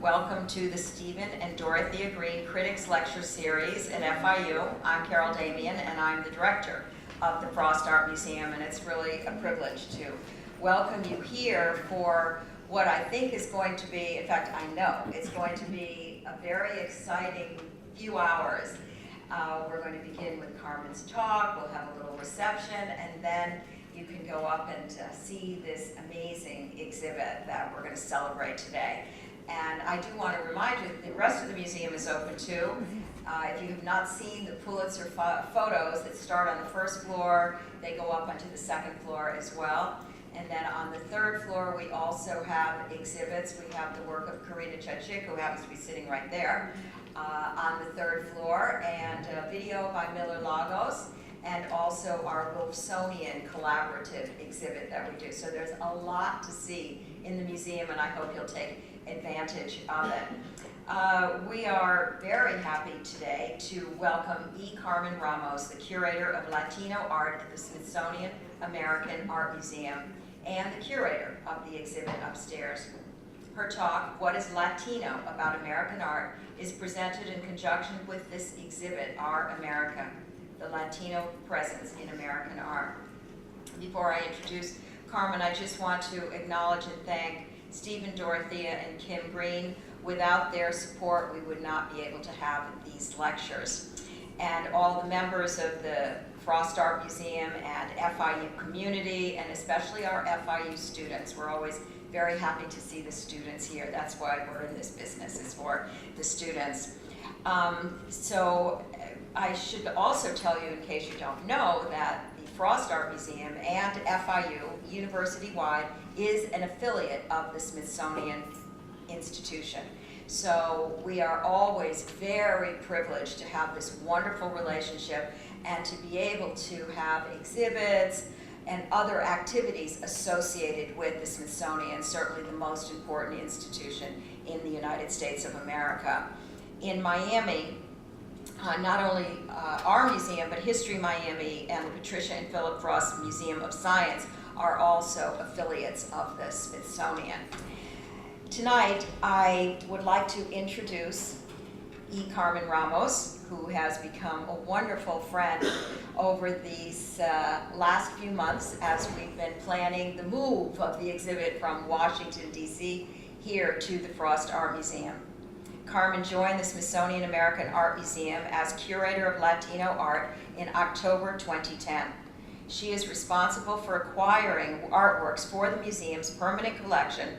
welcome to the Stephen and Dorothea Green Critics Lecture Series at FIU. I'm Carol Damian, and I'm the director of the Frost Art Museum, and it's really a privilege to welcome you here for what I think is going to be, in fact, I know it's going to be a very exciting few hours. We're going to begin with Carmen's talk, we'll have a little reception, and then you can go up and see this amazing exhibit that we're going to celebrate today. And I do want to remind you that the rest of the museum is open too. If you have not seen the Pulitzer photos that start on the first floor, they go up onto the second floor as well. And then on the third floor, we also have exhibits. We have the work of Karina Chachik, who happens to be sitting right there, on the third floor, and a video by Miller Lagos, and also our Wolfsonian collaborative exhibit that we do. So there's a lot to see in the museum, and I hope you'll take advantage of it. We are very happy today to welcome E. Carmen Ramos, the curator of Latino art at the Smithsonian American Art Museum and the curator of the exhibit upstairs. Her talk, What is Latino About American Art, is presented in conjunction with this exhibit, Our America, the Latino Presence in American Art. Before I introduce Carmen, I just want to acknowledge and thank Stephen, Dorothea, and Kim Green. Without their support, we would not be able to have these lectures. And all the members of the Frost Art Museum and FIU community, and especially our FIU students. We're always very happy to see the students here. That's why we're in this business, is for the students. So I should also tell you, in case you don't know, that the Frost Art Museum and FIU, university-wide, is an affiliate of the Smithsonian Institution. So we are always very privileged to have this wonderful relationship and to be able to have exhibits and other activities associated with the Smithsonian, certainly the most important institution in the United States of America. In Miami, not only our museum, but History Miami and the Patricia and Philip Frost Museum of Science are also affiliates of the Smithsonian. Tonight, I would like to introduce E. Carmen Ramos, who has become a wonderful friend over these last few months as we've been planning the move of the exhibit from Washington, D.C. here to the Frost Art Museum. Carmen joined the Smithsonian American Art Museum as curator of Latino art in October 2010. She is responsible for acquiring artworks for the museum's permanent collection,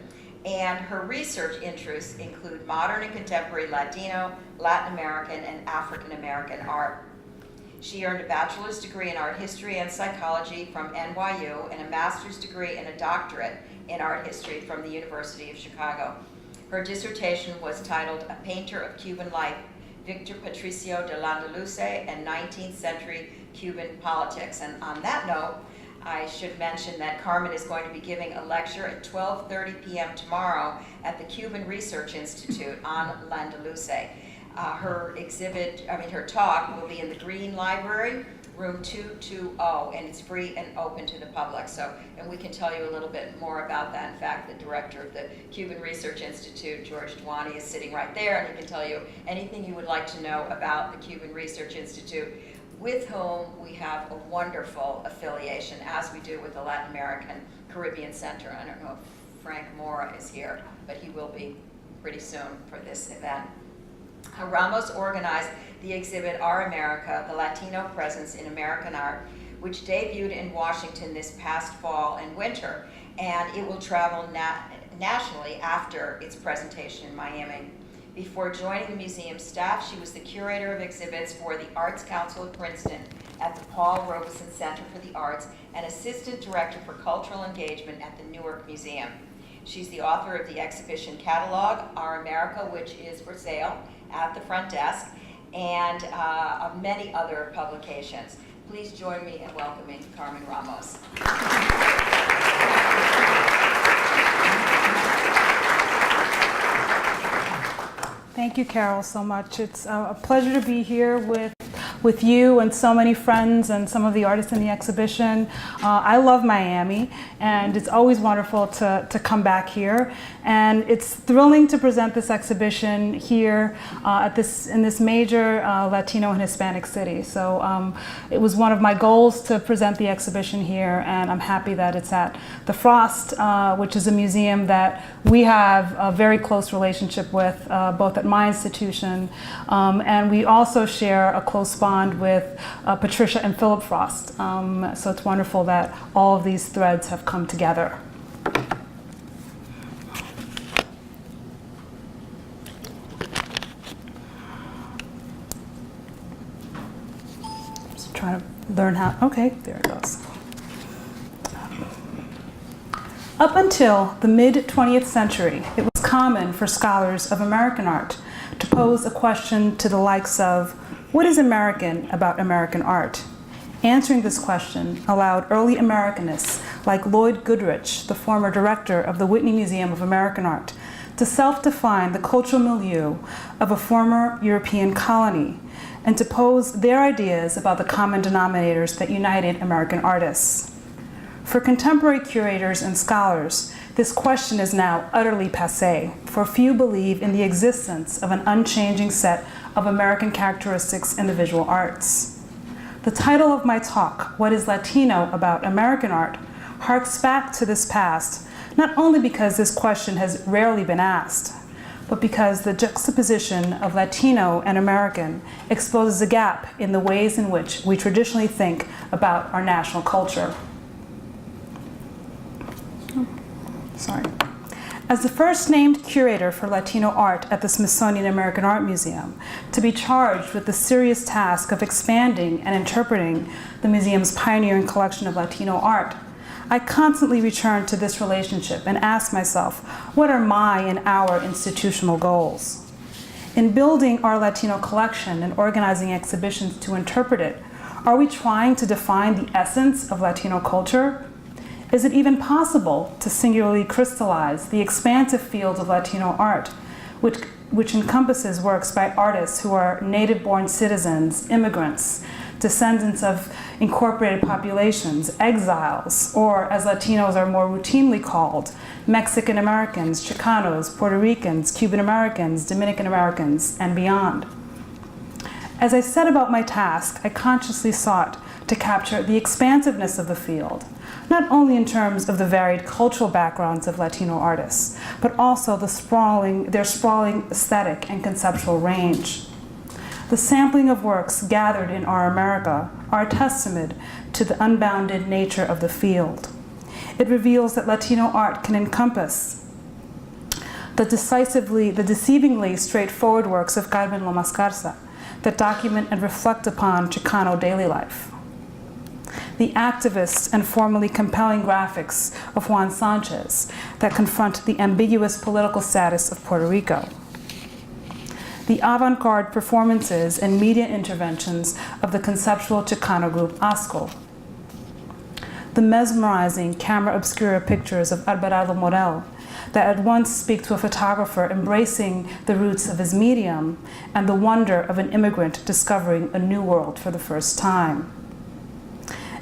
and her research interests include modern and contemporary Latino, Latin American, and African American art. She earned a bachelor's degree in art history and psychology from NYU and a master's degree and a doctorate in art history from the University of Chicago. Her dissertation was titled A Painter of Cuban Life, Victor Patricio de Landaluce and 19th Century Cuban Politics. And on that note, I should mention that Carmen is going to be giving a lecture at 12:30 p.m. tomorrow at the Cuban Research Institute on Landaluce. Her talk will be in the Green Library, room 220, and it's free and open to the public. And we can tell you a little bit more about that. In fact, the director of the Cuban Research Institute, George Dwani, is sitting right there, and he can tell you anything you would like to know about the Cuban Research Institute, with whom we have a wonderful affiliation, as we do with the Latin American Caribbean Center. I don't know if Frank Mora is here, but he will be pretty soon for this event. Ramos organized the exhibit Our America, the Latino Presence in American Art, which debuted in Washington this past fall and winter, and it will travel nationally after its presentation in Miami. Before joining the museum staff, she was the curator of exhibits for the Arts Council of Princeton at the Paul Robeson Center for the Arts and assistant director for cultural engagement at the Newark Museum. She's the author of the exhibition catalog, Our America, which is for sale at the front desk, and of many other publications. Please join me in welcoming Carmen Ramos. Thank you, Carol, so much. It's a pleasure to be here with with you and so many friends and some of the artists in the exhibition. I love Miami, and it's always wonderful to come back here. And it's thrilling to present this exhibition here in this major Latino and Hispanic city. So it was one of my goals to present the exhibition here, and I'm happy that it's at the Frost, which is a museum that we have a very close relationship with, both at my institution, and we also share a close bond with Patricia and Philip Frost. So it's wonderful that all of these threads have come together. Just trying to learn how, okay, there it goes. Up until the mid-20th century, it was common for scholars of American art to pose a question to the likes of, what is American about American art? Answering this question allowed early Americanists like Lloyd Goodrich, the former director of the Whitney Museum of American Art, to self-define the cultural milieu of a former European colony and to pose their ideas about the common denominators that united American artists. For contemporary curators and scholars, this question is now utterly passé, for few believe in the existence of an unchanging set of American characteristics in the visual arts. The title of my talk, What is Latino About American Art, harks back to this past, not only because this question has rarely been asked, but because the juxtaposition of Latino and American exposes a gap in the ways in which we traditionally think about our national culture. Sorry. As the first named curator for Latino art at the Smithsonian American Art Museum, to be charged with the serious task of expanding and interpreting the museum's pioneering collection of Latino art, I constantly return to this relationship and ask myself, what are my and our institutional goals? In building our Latino collection and organizing exhibitions to interpret it, are we trying to define the essence of Latino culture? Is it even possible to singularly crystallize the expansive field of Latino art, which encompasses works by artists who are native-born citizens, immigrants, descendants of incorporated populations, exiles, or, as Latinos are more routinely called, Mexican Americans, Chicanos, Puerto Ricans, Cuban Americans, Dominican Americans, and beyond? As I set about my task, I consciously sought to capture the expansiveness of the field, not only in terms of the varied cultural backgrounds of Latino artists, but also their sprawling aesthetic and conceptual range. The sampling of works gathered in Our America are a testament to the unbounded nature of the field. It reveals that Latino art can encompass the deceivingly straightforward works of Carmen Lomas Garza that document and reflect upon Chicano daily life, the activist and formally compelling graphics of Juan Sanchez that confront the ambiguous political status of Puerto Rico, the avant-garde performances and media interventions of the conceptual Chicano group ASCO, the mesmerizing camera obscura pictures of Alvarado Morel that at once speak to a photographer embracing the roots of his medium and the wonder of an immigrant discovering a new world for the first time,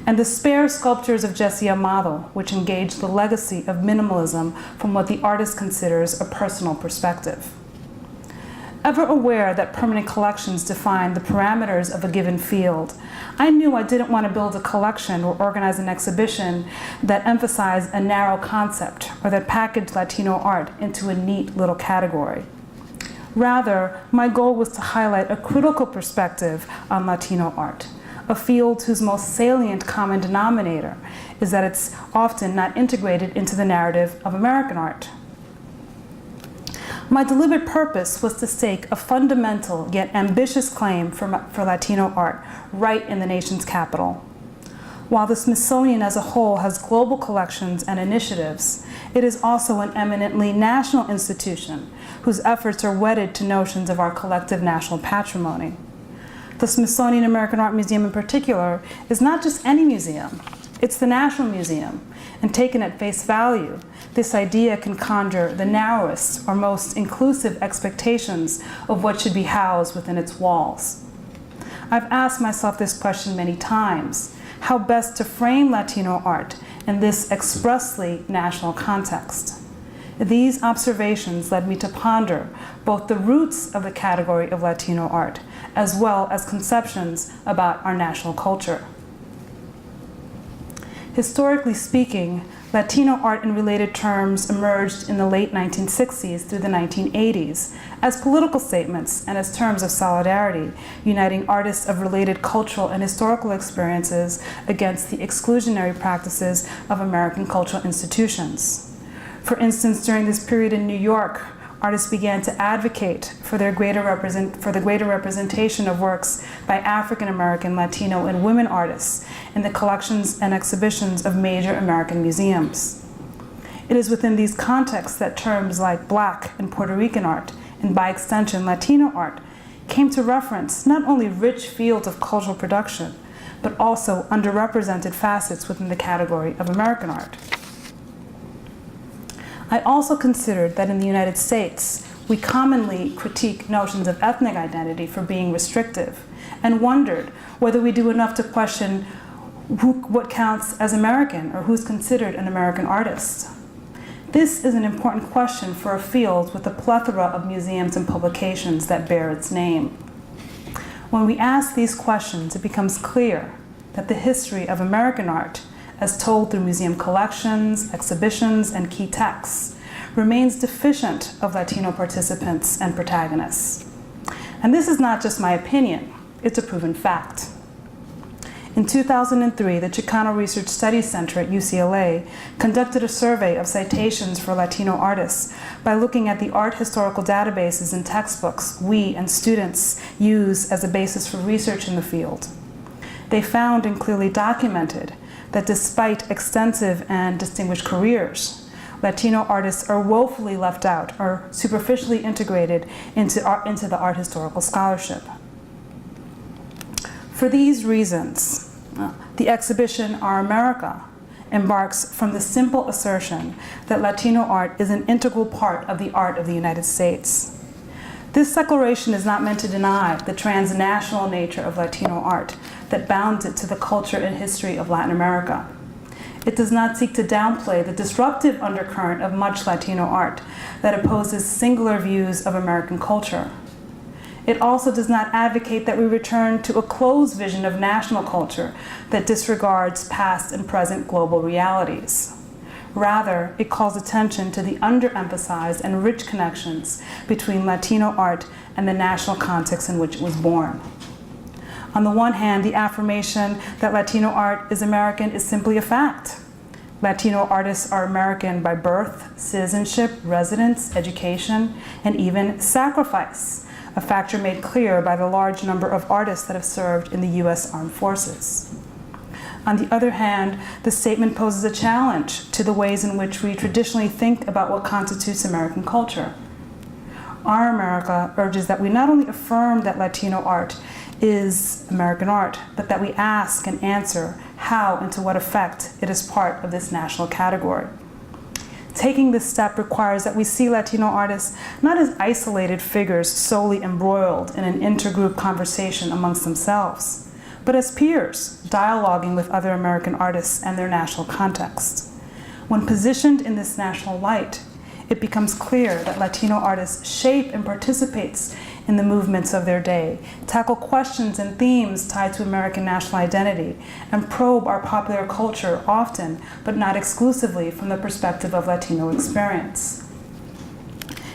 and the spare sculptures of Jesse Amado, which engage the legacy of minimalism from what the artist considers a personal perspective. Ever aware that permanent collections define the parameters of a given field, I knew I didn't want to build a collection or organize an exhibition that emphasized a narrow concept or that packaged Latino art into a neat little category. Rather, my goal was to highlight a critical perspective on Latino art, a field whose most salient common denominator is that it's often not integrated into the narrative of American art. My deliberate purpose was to stake a fundamental yet ambitious claim for Latino art right in the nation's capital. While the Smithsonian as a whole has global collections and initiatives, it is also an eminently national institution whose efforts are wedded to notions of our collective national patrimony. The Smithsonian American Art Museum in particular is not just any museum, it's the National Museum, and taken at face value, this idea can conjure the narrowest or most inclusive expectations of what should be housed within its walls. I've asked myself this question many times: how best to frame Latino art in this expressly national context? These observations led me to ponder both the roots of the category of Latino art, as well as conceptions about our national culture. Historically speaking, Latino art in related terms emerged in the late 1960s through the 1980s as political statements and as terms of solidarity, uniting artists of related cultural and historical experiences against the exclusionary practices of American cultural institutions. For instance, during this period in New York, artists began to advocate for the greater representation of works by African American, Latino, and women artists in the collections and exhibitions of major American museums. It is within these contexts that terms like Black and Puerto Rican art, and by extension Latino art, came to reference not only rich fields of cultural production, but also underrepresented facets within the category of American art. I also considered that in the United States, we commonly critique notions of ethnic identity for being restrictive, and wondered whether we do enough to question what counts as American or who's considered an American artist. This is an important question for a field with a plethora of museums and publications that bear its name. When we ask these questions, it becomes clear that the history of American art, as told through museum collections, exhibitions, and key texts, remains deficient of Latino participants and protagonists. And this is not just my opinion, it's a proven fact. In 2003, the Chicano Research Studies Center at UCLA conducted a survey of citations for Latino artists by looking at the art historical databases and textbooks we and students use as a basis for research in the field. They found and clearly documented that despite extensive and distinguished careers, Latino artists are woefully left out or superficially integrated into the art historical scholarship. For these reasons, the exhibition Our America embarks from the simple assertion that Latino art is an integral part of the art of the United States. This declaration is not meant to deny the transnational nature of Latino art that bounds it to the culture and history of Latin America. It does not seek to downplay the disruptive undercurrent of much Latino art that opposes singular views of American culture. It also does not advocate that we return to a closed vision of national culture that disregards past and present global realities. Rather, it calls attention to the underemphasized and rich connections between Latino art and the national context in which it was born. On the one hand, the affirmation that Latino art is American is simply a fact. Latino artists are American by birth, citizenship, residence, education, and even sacrifice, a factor made clear by the large number of artists that have served in the U.S. Armed Forces. On the other hand, the statement poses a challenge to the ways in which we traditionally think about what constitutes American culture. Our America urges that we not only affirm that Latino art is American art, but that we ask and answer how and to what effect it is part of this national category. Taking this step requires that we see Latino artists not as isolated figures solely embroiled in an intergroup conversation amongst themselves, but as peers, dialoguing with other American artists and their national context. When positioned in this national light, it becomes clear that Latino artists shape and participate in the movements of their day, tackle questions and themes tied to American national identity, and probe our popular culture often, but not exclusively, from the perspective of Latino experience.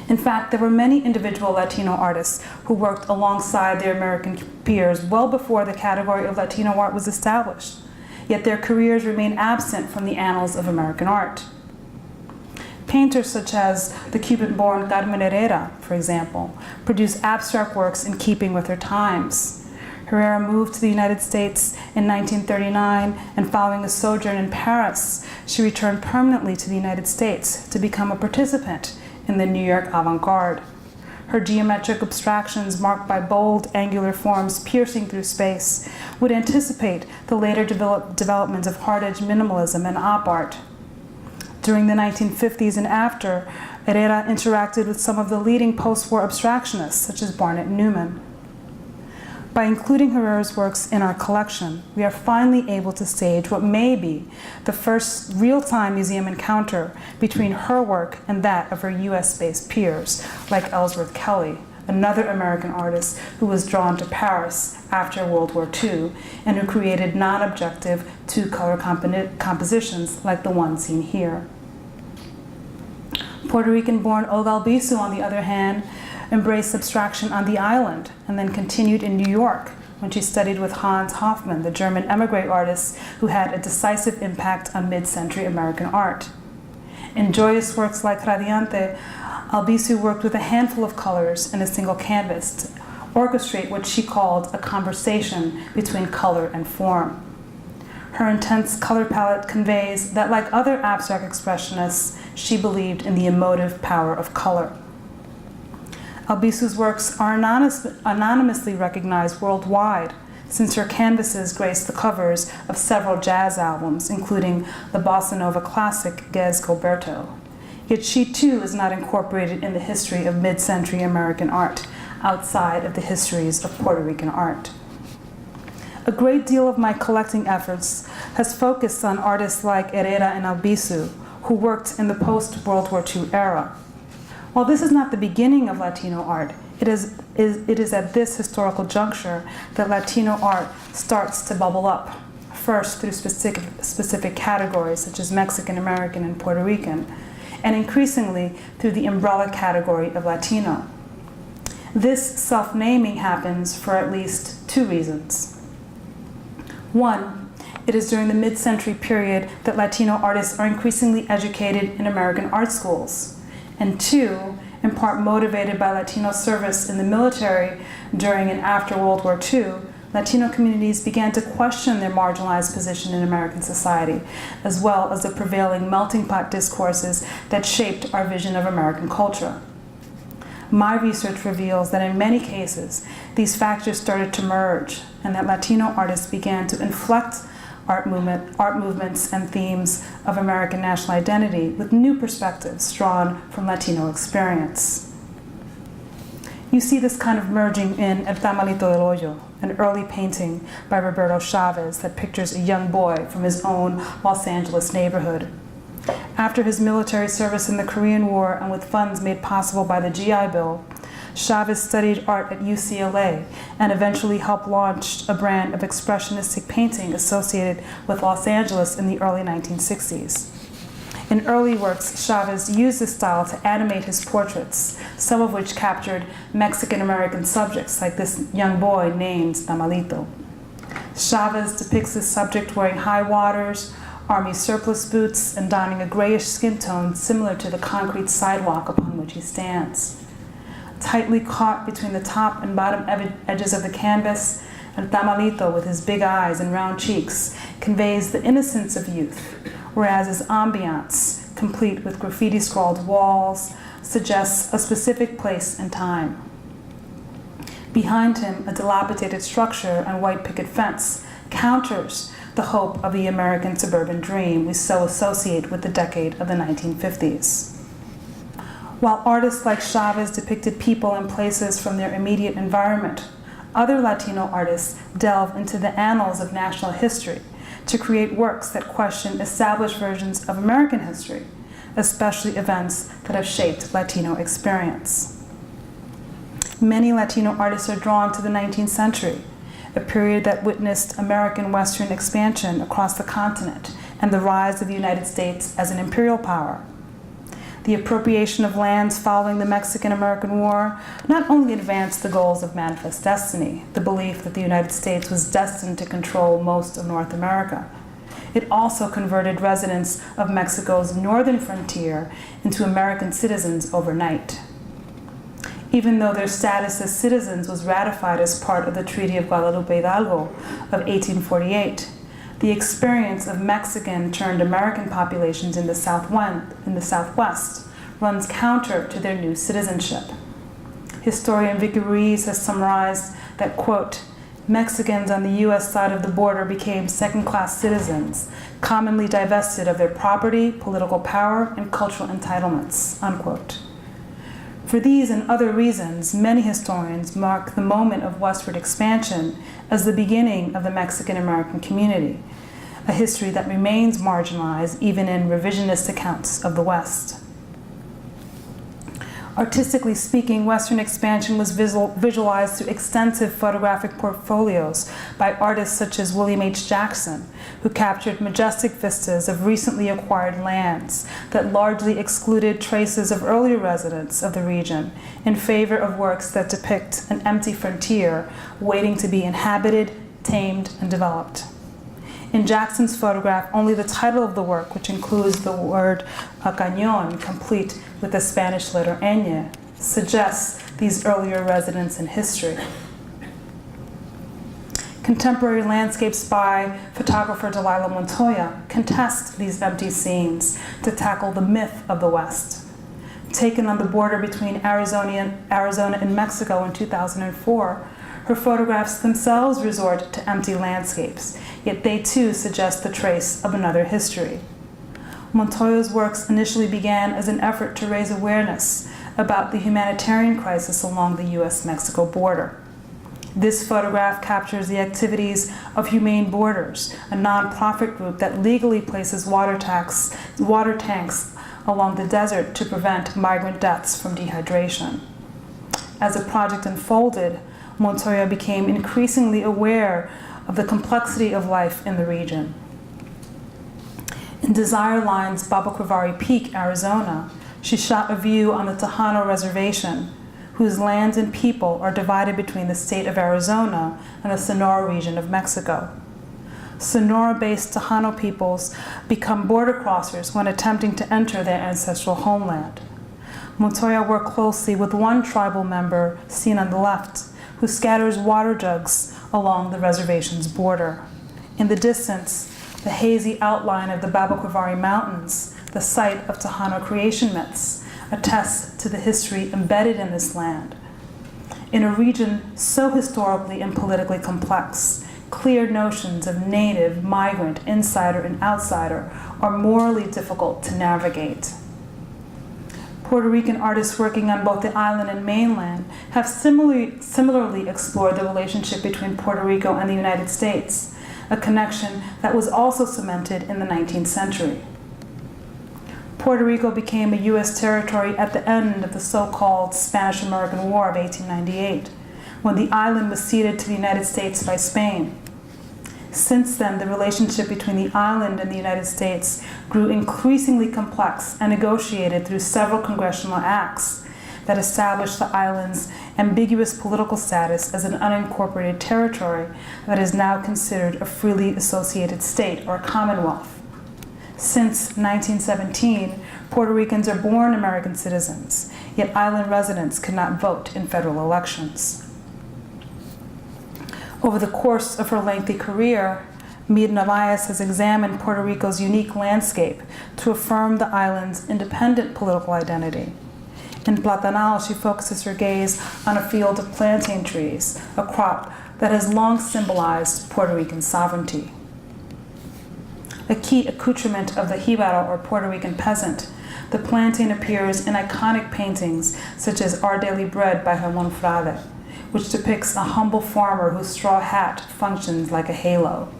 In fact, there were many individual Latino artists who worked alongside their American peers well before the category of Latino art was established, yet their careers remain absent from the annals of American art. Painters such as the Cuban-born Carmen Herrera, for example, produced abstract works in keeping with her times. Herrera moved to the United States in 1939, and following a sojourn in Paris, she returned permanently to the United States to become a participant in the New York avant-garde. Her geometric abstractions, marked by bold, angular forms piercing through space, would anticipate the later development of hard-edge minimalism and op art. During the 1950s and after, Herrera interacted with some of the leading post-war abstractionists, such as Barnett Newman. By including Herrera's works in our collection, we are finally able to stage what may be the first real-time museum encounter between her work and that of her US-based peers, like Ellsworth Kelly, another American artist who was drawn to Paris after World War II and who created non-objective two-color compositions like the one seen here. Puerto Rican-born Olga Albizu, on the other hand, embraced abstraction on the island and then continued in New York when she studied with Hans Hofmann, the German emigre artist who had a decisive impact on mid-century American art. In joyous works like Radiante, Albizu worked with a handful of colors in a single canvas to orchestrate what she called a conversation between color and form. Her intense color palette conveys that, like other abstract expressionists, she believed in the emotive power of color. Albizu's works are anonymously recognized worldwide, since her canvases grace the covers of several jazz albums, including the bossa nova classic Gez Gilberto. Yet she too is not incorporated in the history of mid-century American art, outside of the histories of Puerto Rican art. A great deal of my collecting efforts has focused on artists like Herrera and Albizu, who worked in the post-World War II era. While this is not the beginning of Latino art, it is at this historical juncture that Latino art starts to bubble up, first through specific categories such as Mexican American and Puerto Rican, and increasingly through the umbrella category of Latino. This self-naming happens for at least two reasons. One, it is during the mid-century period that Latino artists are increasingly educated in American art schools. And two, in part motivated by Latino service in the military during and after World War II, Latino communities began to question their marginalized position in American society, as well as the prevailing melting pot discourses that shaped our vision of American culture. My research reveals that in many cases, these factors started to merge, and that Latino artists began to inflect art movements and themes of American national identity with new perspectives drawn from Latino experience. You see this kind of merging in El Tamalito del Hoyo, an early painting by Roberto Chavez that pictures a young boy from his own Los Angeles neighborhood. After his military service in the Korean War and with funds made possible by the GI Bill, Chavez studied art at UCLA and eventually helped launch a brand of expressionistic painting associated with Los Angeles in the early 1960s. In early works, Chavez used this style to animate his portraits, some of which captured Mexican-American subjects like this young boy named Tamalito. Chavez depicts this subject wearing high waters, army surplus boots, and donning a grayish skin tone similar to the concrete sidewalk upon which he stands. Tightly caught between the top and bottom edges of the canvas, El Tamalito, with his big eyes and round cheeks, conveys the innocence of youth, whereas his ambiance, complete with graffiti-scrawled walls, suggests a specific place and time. Behind him, a dilapidated structure and white picket fence counters the hope of the American suburban dream we so associate with the decade of the 1950s. While artists like Chavez depicted people and places from their immediate environment, other Latino artists delve into the annals of national history to create works that question established versions of American history, especially events that have shaped Latino experience. Many Latino artists are drawn to the 19th century, a period that witnessed American Western expansion across the continent and the rise of the United States as an imperial power. The appropriation of lands following the Mexican-American War not only advanced the goals of Manifest Destiny, the belief that the United States was destined to control most of North America, it also converted residents of Mexico's northern frontier into American citizens overnight. Even though their status as citizens was ratified as part of the Treaty of Guadalupe Hidalgo of 1848, the experience of Mexican-turned-American populations in the Southwest runs counter to their new citizenship. Historian Vicky Ruiz has summarized that, quote, Mexicans on the U.S. side of the border became second-class citizens, commonly divested of their property, political power, and cultural entitlements, unquote. For these and other reasons, many historians mark the moment of westward expansion as the beginning of the Mexican-American community, a history that remains marginalized even in revisionist accounts of the West. Artistically speaking, Western expansion was visualized through extensive photographic portfolios by artists such as William H. Jackson, who captured majestic vistas of recently acquired lands that largely excluded traces of earlier residents of the region in favor of works that depict an empty frontier waiting to be inhabited, tamed, and developed. In Jackson's photograph, only the title of the work, which includes the word cañón, complete with the Spanish letter ñ, suggests these earlier residents in history. Contemporary landscapes by photographer Delilah Montoya contest these empty scenes to tackle the myth of the West. Taken on the border between Arizona and Mexico in 2004, her photographs themselves resort to empty landscapes, yet they too suggest the trace of another history. Montoya's works initially began as an effort to raise awareness about the humanitarian crisis along the US-Mexico border. This photograph captures the activities of Humane Borders, a nonprofit group that legally places water tanks along the desert to prevent migrant deaths from dehydration. As the project unfolded, Montoya became increasingly aware of the complexity of life in the region. In Desire Line's Babaquivari Peak, Arizona, she shot a view on the Tejano Reservation, whose lands and people are divided between the state of Arizona and the Sonora region of Mexico. Sonora-based Tejano peoples become border crossers when attempting to enter their ancestral homeland. Montoya worked closely with one tribal member, seen on the left, who scatters water jugs along the reservation's border. In the distance, the hazy outline of the Babaquivari Mountains, the site of Tejano creation myths, attests to the history embedded in this land. In a region so historically and politically complex, clear notions of native, migrant, insider, and outsider are morally difficult to navigate. Puerto Rican artists working on both the island and mainland have similarly explored the relationship between Puerto Rico and the United States, a connection that was also cemented in the 19th century. Puerto Rico became a U.S. territory at the end of the so-called Spanish-American War of 1898, when the island was ceded to the United States by Spain. Since then, the relationship between the island and the United States grew increasingly complex and negotiated through several congressional acts that established the island's ambiguous political status as an unincorporated territory that is now considered a freely associated state or commonwealth. Since 1917, Puerto Ricans are born American citizens, yet island residents cannot vote in federal elections. Over the course of her lengthy career, Mira Narvaez has examined Puerto Rico's unique landscape to affirm the island's independent political identity. In Platanal, she focuses her gaze on a field of plantain trees, a crop that has long symbolized Puerto Rican sovereignty. A key accoutrement of the Jíbaro or Puerto Rican peasant, the plantain appears in iconic paintings such as Our Daily Bread by Ramon Frade, which depicts a humble farmer whose straw hat functions like a halo.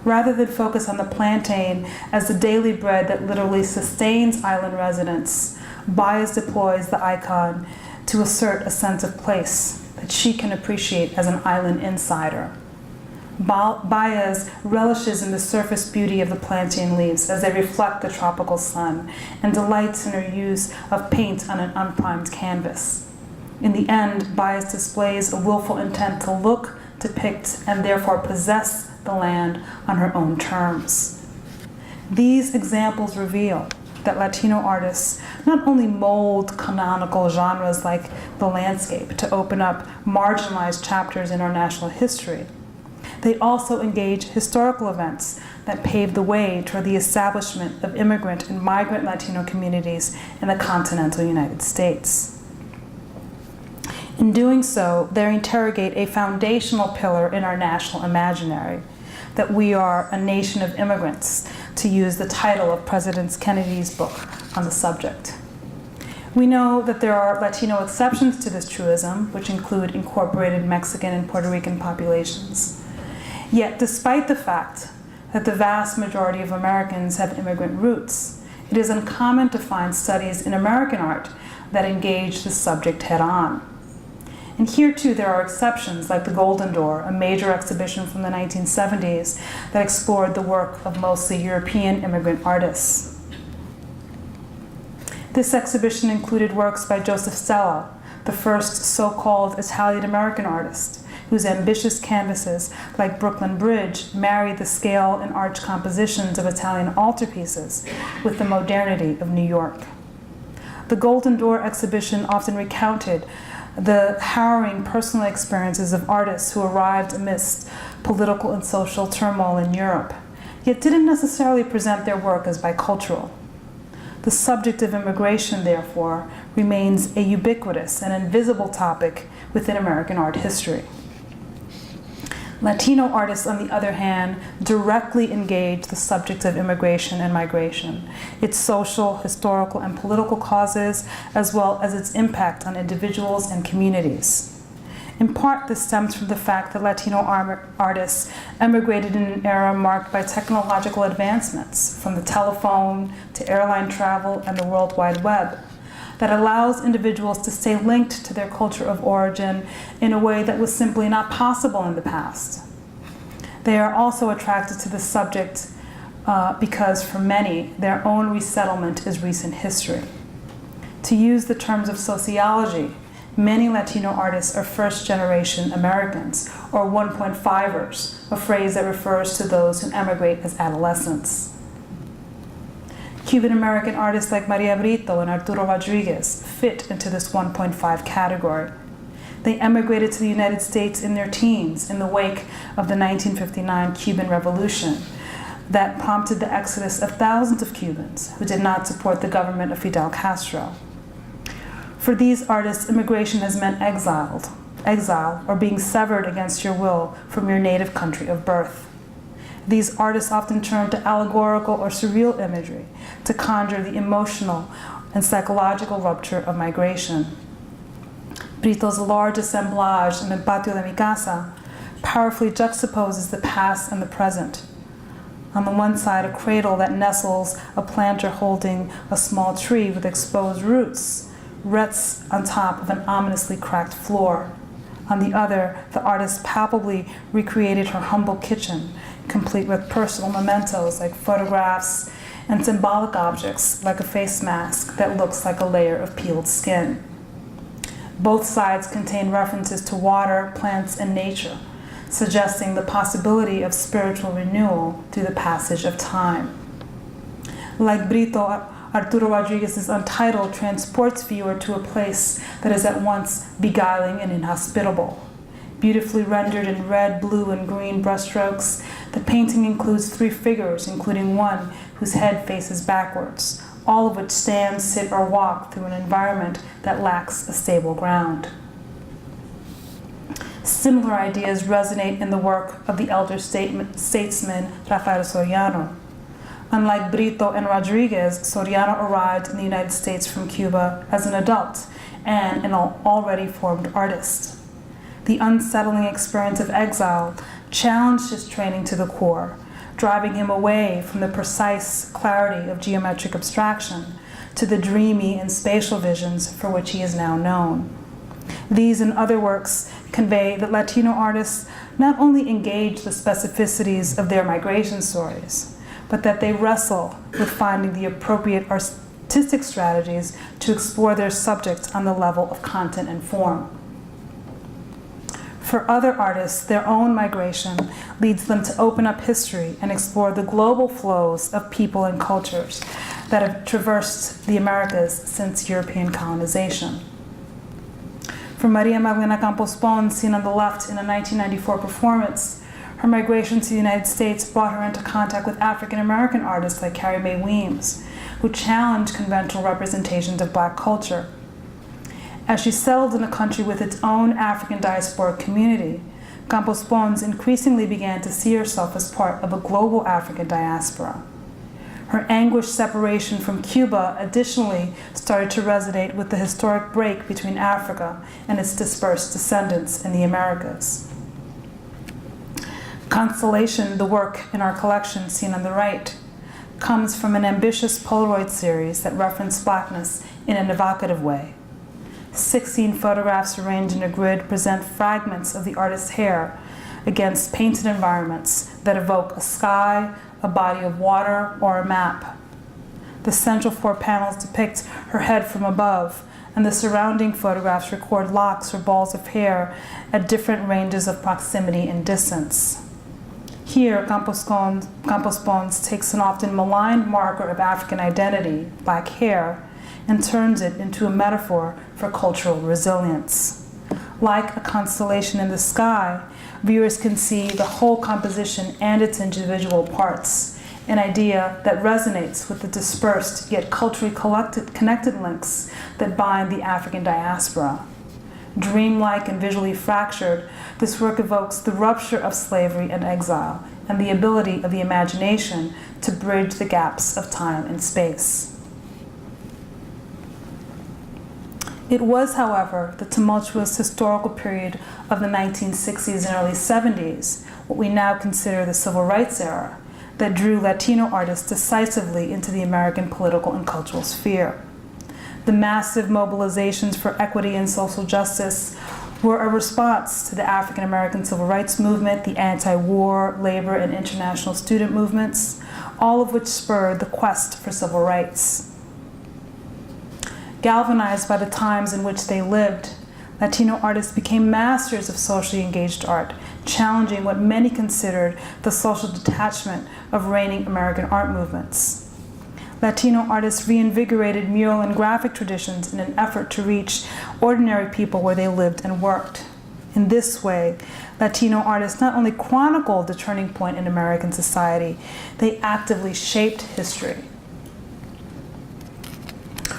Rather than focus on the plantain as the daily bread that literally sustains island residents, Baez deploys the icon to assert a sense of place that she can appreciate as an island insider. Baez relishes in the surface beauty of the plantain leaves as they reflect the tropical sun and delights in her use of paint on an unprimed canvas. In the end, Baez displays a willful intent to look, depict, and therefore possess the land on her own terms. These examples reveal that Latino artists not only mold canonical genres like the landscape to open up marginalized chapters in our national history, they also engage historical events that pave the way toward the establishment of immigrant and migrant Latino communities in the continental United States. In doing so, they interrogate a foundational pillar in our national imaginary, that we are a nation of immigrants, to use the title of President Kennedy's book on the subject. We know that there are Latino exceptions to this truism, which include incorporated Mexican and Puerto Rican populations. Yet, despite the fact that the vast majority of Americans have immigrant roots, it is uncommon to find studies in American art that engage the subject head-on. And here too there are exceptions, like the Golden Door, a major exhibition from the 1970s that explored the work of mostly European immigrant artists. This exhibition included works by Joseph Stella, the first so-called Italian-American artist, whose ambitious canvases, like Brooklyn Bridge, married the scale and arch compositions of Italian altarpieces with the modernity of New York. The Golden Door exhibition often recounted the harrowing personal experiences of artists who arrived amidst political and social turmoil in Europe, yet didn't necessarily present their work as bicultural. The subject of immigration, therefore, remains a ubiquitous and invisible topic within American art history. Latino artists, on the other hand, directly engage the subject of immigration and migration, its social, historical, and political causes, as well as its impact on individuals and communities. In part, this stems from the fact that Latino artists emigrated in an era marked by technological advancements, from the telephone to airline travel and the World Wide Web, that allows individuals to stay linked to their culture of origin in a way that was simply not possible in the past. They are also attracted to the subject because, for many, their own resettlement is recent history. To use the terms of sociology, many Latino artists are first-generation Americans, or 1.5ers, a phrase that refers to those who emigrate as adolescents. Cuban-American artists like Maria Brito and Arturo Rodriguez fit into this 1.5 category. They emigrated to the United States in their teens in the wake of the 1959 Cuban Revolution that prompted the exodus of thousands of Cubans who did not support the government of Fidel Castro. For these artists, immigration has meant exile, or being severed against your will from your native country of birth. These artists often turn to allegorical or surreal imagery to conjure the emotional and psychological rupture of migration. Brito's large assemblage in El Patio de Mi Casa powerfully juxtaposes the past and the present. On the one side, a cradle that nestles a planter holding a small tree with exposed roots rests on top of an ominously cracked floor. On the other, the artist palpably recreated her humble kitchen, complete with personal mementos like photographs and symbolic objects like a face mask that looks like a layer of peeled skin. Both sides contain references to water, plants, and nature, suggesting the possibility of spiritual renewal through the passage of time. Like Brito, Arturo Rodriguez's Untitled transports viewer to a place that is at once beguiling and inhospitable. Beautifully rendered in red, blue, and green brushstrokes, the painting includes 3 figures, including one whose head faces backwards, all of which stand, sit, or walk through an environment that lacks a stable ground. Similar ideas resonate in the work of the elder statesman Rafael Soriano. Unlike Brito and Rodriguez, Soriano arrived in the United States from Cuba as an adult and an already formed artist. The unsettling experience of exile challenged his training to the core, driving him away from the precise clarity of geometric abstraction to the dreamy and spatial visions for which he is now known. These and other works convey that Latino artists not only engage the specificities of their migration stories, but that they wrestle with finding the appropriate artistic strategies to explore their subjects on the level of content and form. For other artists, their own migration leads them to open up history and explore the global flows of people and cultures that have traversed the Americas since European colonization. For Maria Magdalena Campos Pons, seen on the left in a 1994 performance, her migration to the United States brought her into contact with African-American artists like Carrie Mae Weems, who challenged conventional representations of Black culture. As she settled in a country with its own African diasporic community, Campos Pons increasingly began to see herself as part of a global African diaspora. Her anguished separation from Cuba additionally started to resonate with the historic break between Africa and its dispersed descendants in the Americas. Constellation, the work in our collection seen on the right, comes from an ambitious Polaroid series that reference Blackness in an evocative way. 16 photographs arranged in a grid present fragments of the artist's hair against painted environments that evoke a sky, a body of water, or a map. The central 4 panels depict her head from above, and the surrounding photographs record locks or balls of hair at different ranges of proximity and distance. Here, Campos Pons takes an often maligned marker of African identity, black hair, and turns it into a metaphor for cultural resilience. Like a constellation in the sky, viewers can see the whole composition and its individual parts, an idea that resonates with the dispersed yet culturally connected links that bind the African diaspora. Dreamlike and visually fractured, this work evokes the rupture of slavery and exile and the ability of the imagination to bridge the gaps of time and space. It was, however, the tumultuous historical period of the 1960s and early 70s, what we now consider the civil rights era, that drew Latino artists decisively into the American political and cultural sphere. The massive mobilizations for equity and social justice were a response to the African American civil rights movement, the anti-war, labor, and international student movements, all of which spurred the quest for civil rights. Galvanized by the times in which they lived, Latino artists became masters of socially engaged art, challenging what many considered the social detachment of reigning American art movements. Latino artists reinvigorated mural and graphic traditions in an effort to reach ordinary people where they lived and worked. In this way, Latino artists not only chronicled the turning point in American society, they actively shaped history.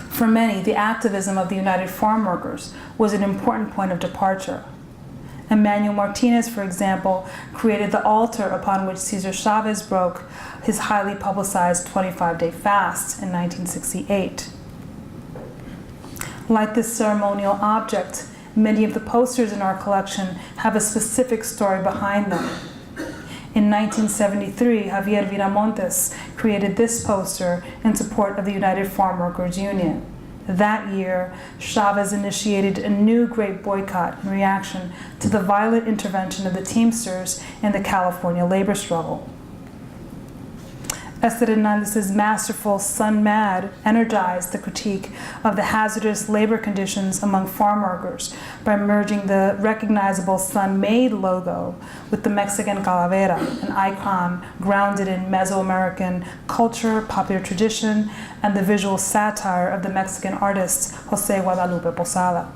For many, the activism of the United Farm Workers was an important point of departure. Emmanuel Martinez, for example, created the altar upon which Cesar Chavez broke his highly publicized 25-day fast in 1968. Like this ceremonial object, many of the posters in our collection have a specific story behind them. In 1973, Javier Viramontes created this poster in support of the United Farm Workers Union. That year, Chavez initiated a new great boycott in reaction to the violent intervention of the Teamsters in the California labor struggle. Esther Hernandez's masterful Sun Mad energized the critique of the hazardous labor conditions among farm workers by merging the recognizable Sun Made logo with the Mexican calavera, an icon grounded in Mesoamerican culture, popular tradition, and the visual satire of the Mexican artist Jose Guadalupe Posada.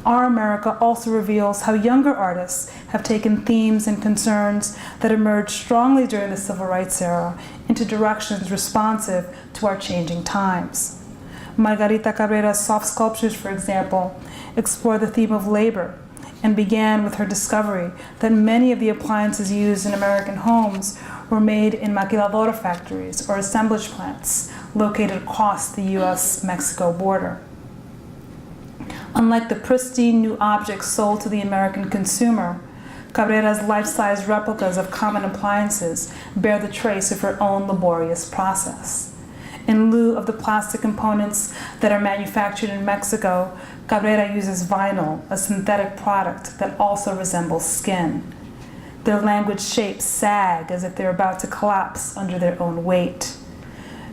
Our America also reveals how younger artists have taken themes and concerns that emerged strongly during the Civil Rights era into directions responsive to our changing times. Margarita Cabrera's soft sculptures, for example, explore the theme of labor and began with her discovery that many of the appliances used in American homes were made in maquiladora factories or assemblage plants located across the US-Mexico border. Unlike the pristine new objects sold to the American consumer, Cabrera's life-size replicas of common appliances bear the trace of her own laborious process. In lieu of the plastic components that are manufactured in Mexico, Cabrera uses vinyl, a synthetic product that also resembles skin. Their languid shapes sag as if they're about to collapse under their own weight.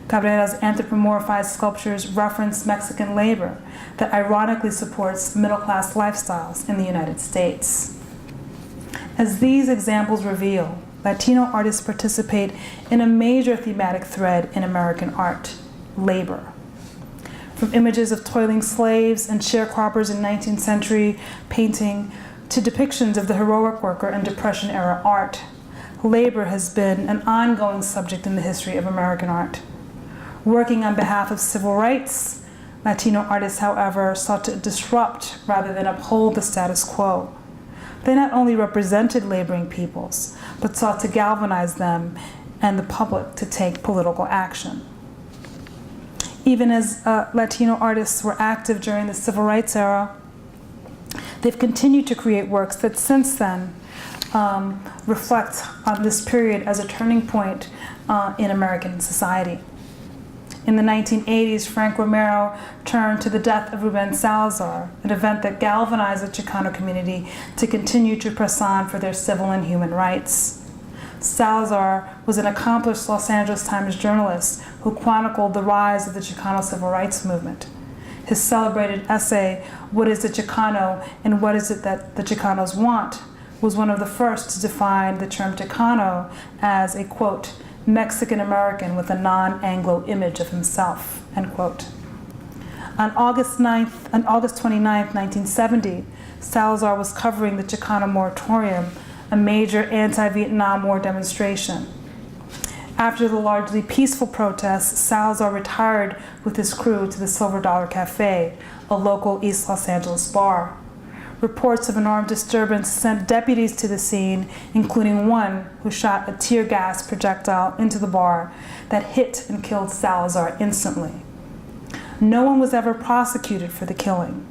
Cabrera's anthropomorphized sculptures reference Mexican labor that ironically supports middle-class lifestyles in the United States. As these examples reveal, Latino artists participate in a major thematic thread in American art: labor. From images of toiling slaves and sharecroppers in 19th century painting to depictions of the heroic worker and Depression-era art, labor has been an ongoing subject in the history of American art. Working on behalf of civil rights, Latino artists, however, sought to disrupt rather than uphold the status quo. They not only represented laboring peoples, but sought to galvanize them and the public to take political action. Even as Latino artists were active during the civil rights era, they've continued to create works that since then reflect on this period as a turning point in American society. In the 1980s, Frank Romero turned to the death of Ruben Salazar, an event that galvanized the Chicano community to continue to press on for their civil and human rights. Salazar was an accomplished Los Angeles Times journalist who chronicled the rise of the Chicano civil rights movement. His celebrated essay, "What is the Chicano and What is it that the Chicanos Want?" was one of the first to define the term Chicano as a, quote, Mexican American with a non-Anglo image of himself, end quote. On August 29th, 1970, Salazar was covering the Chicano moratorium, a major anti-Vietnam War demonstration. After the largely peaceful protests, Salazar retired with his crew to the Silver Dollar Cafe, a local East Los Angeles bar. Reports of an armed disturbance sent deputies to the scene, including one who shot a tear gas projectile into the bar that hit and killed Salazar instantly. No one was ever prosecuted for the killing.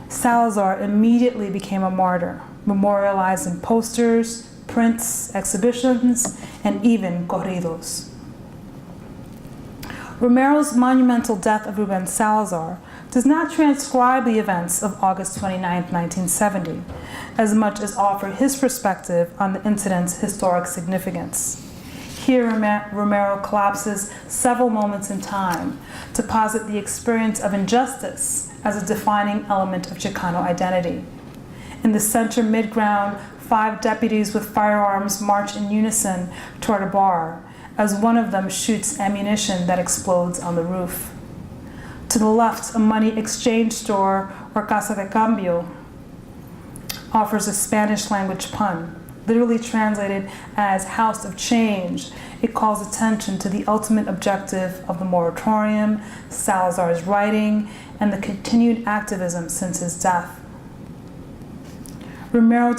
Salazar immediately became a martyr, memorialized in posters, prints, exhibitions, and even corridos. Romero's monumental death of Ruben Salazar does not transcribe the events of August 29, 1970, as much as offer his perspective on the incident's historic significance. Here, Romero collapses several moments in time to posit the experience of injustice as a defining element of Chicano identity. In the center midground, 5 deputies with firearms march in unison toward a bar, as one of them shoots ammunition that explodes on the roof. To the left, a money exchange store, or Casa de Cambio, offers a Spanish language pun. Literally translated as House of Change, it calls attention to the ultimate objective of the moratorium, Salazar's writing, and the continued activism since his death. Romero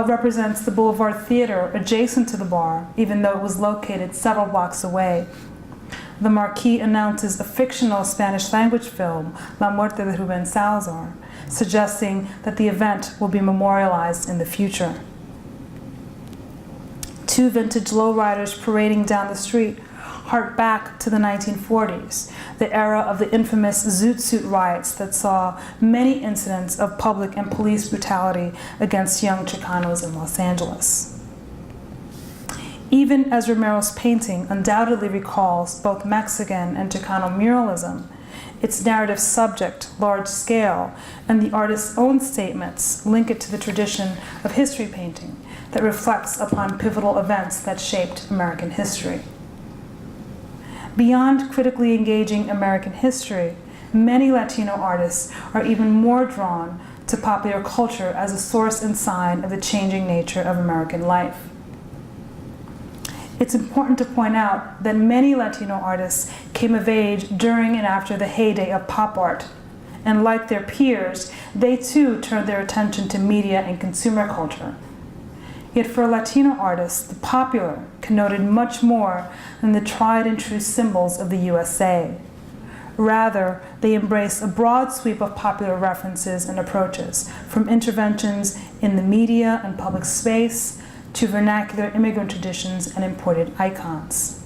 represents the Boulevard Theater adjacent to the bar, even though it was located several blocks away. The marquee announces a fictional Spanish language film, La Muerte de Ruben Salazar, suggesting that the event will be memorialized in the future. 2 vintage lowriders parading down the street hark back to the 1940s, the era of the infamous Zoot Suit riots that saw many incidents of public and police brutality against young Chicanos in Los Angeles. Even as Romero's painting undoubtedly recalls both Mexican and Chicano muralism, its narrative subject, large scale, and the artist's own statements link it to the tradition of history painting that reflects upon pivotal events that shaped American history. Beyond critically engaging American history, many Latino artists are even more drawn to popular culture as a source and sign of the changing nature of American life. It's important to point out that many Latino artists came of age during and after the heyday of pop art, and like their peers, they too turned their attention to media and consumer culture. Yet for Latino artists, the popular connoted much more than the tried and true symbols of the USA. Rather, they embrace a broad sweep of popular references and approaches, from interventions in the media and public space to vernacular immigrant traditions and imported icons.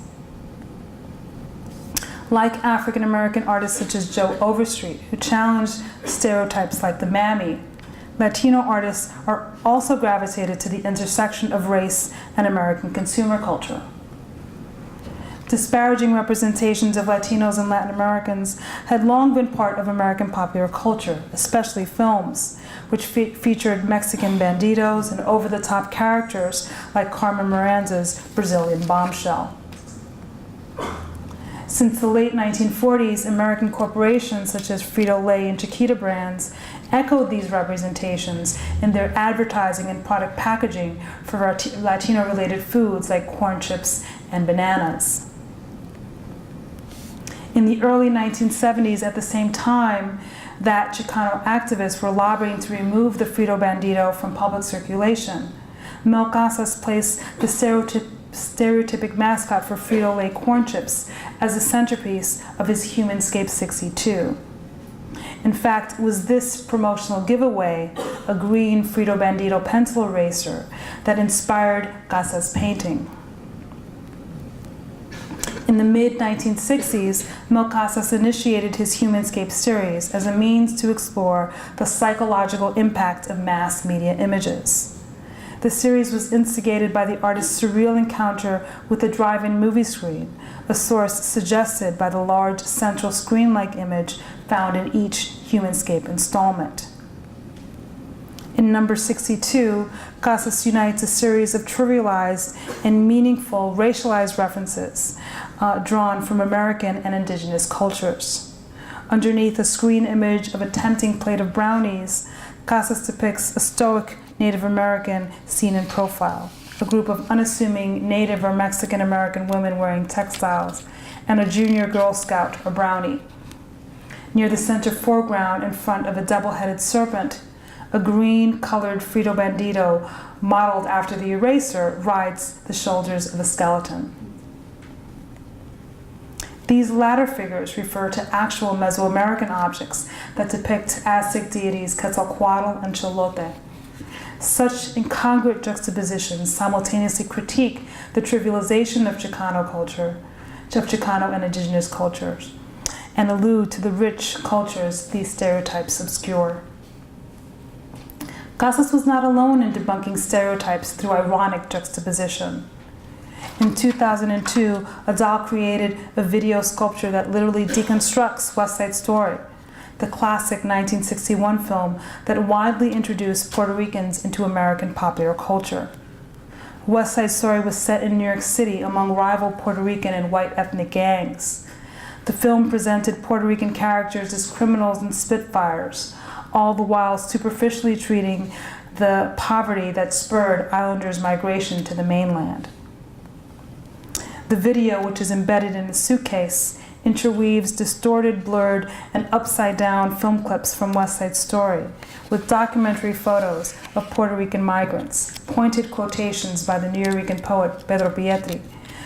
Like African American artists such as Joe Overstreet, who challenged stereotypes like the mammy, Latino artists are also gravitated to the intersection of race and American consumer culture. Disparaging representations of Latinos and Latin Americans had long been part of American popular culture, especially films, which featured Mexican bandidos and over-the-top characters like Carmen Miranda's Brazilian Bombshell. Since the late 1940s, American corporations such as Frito-Lay and Chiquita brands echoed these representations in their advertising and product packaging for Latino-related foods like corn chips and bananas. In the early 1970s, at the same time that Chicano activists were lobbying to remove the Frito Bandito from public circulation, Mel Casas placed the stereotypic mascot for Frito-Lay corn chips as the centerpiece of his Humanscape 62. In fact, it was this promotional giveaway, a green Frito Bandito pencil eraser, that inspired Casas' painting. In the mid-1960s, Mel Casas initiated his Humanscape series as a means to explore the psychological impact of mass media images. The series was instigated by the artist's surreal encounter with the drive-in movie screen, a source suggested by the large central screen-like image found in each Humanscape installment. In number 62, Casas unites a series of trivialized and meaningful racialized references drawn from American and indigenous cultures. Underneath a screen image of a tempting plate of brownies, Casas depicts a stoic Native American seen in profile, a group of unassuming Native or Mexican American women wearing textiles, and a junior Girl Scout or brownie. Near the center foreground, in front of a double-headed serpent, a green-colored Frito Bandito, modeled after the eraser, rides the shoulders of a skeleton. These latter figures refer to actual Mesoamerican objects that depict Aztec deities Quetzalcoatl and Cholote. Such incongruent juxtapositions simultaneously critique the trivialization of Chicano culture, of Chicano and indigenous cultures, and allude to the rich cultures these stereotypes obscure. Casas was not alone in debunking stereotypes through ironic juxtaposition. In 2002, Adal created a video sculpture that literally deconstructs West Side Story, the classic 1961 film that widely introduced Puerto Ricans into American popular culture. West Side Story was set in New York City among rival Puerto Rican and white ethnic gangs. The film presented Puerto Rican characters as criminals and spitfires, all the while superficially treating the poverty that spurred islanders' migration to the mainland. The video, which is embedded in a suitcase, interweaves distorted, blurred, and upside-down film clips from West Side Story with documentary photos of Puerto Rican migrants, pointed quotations by the Nuyorican poet Pedro Pietri,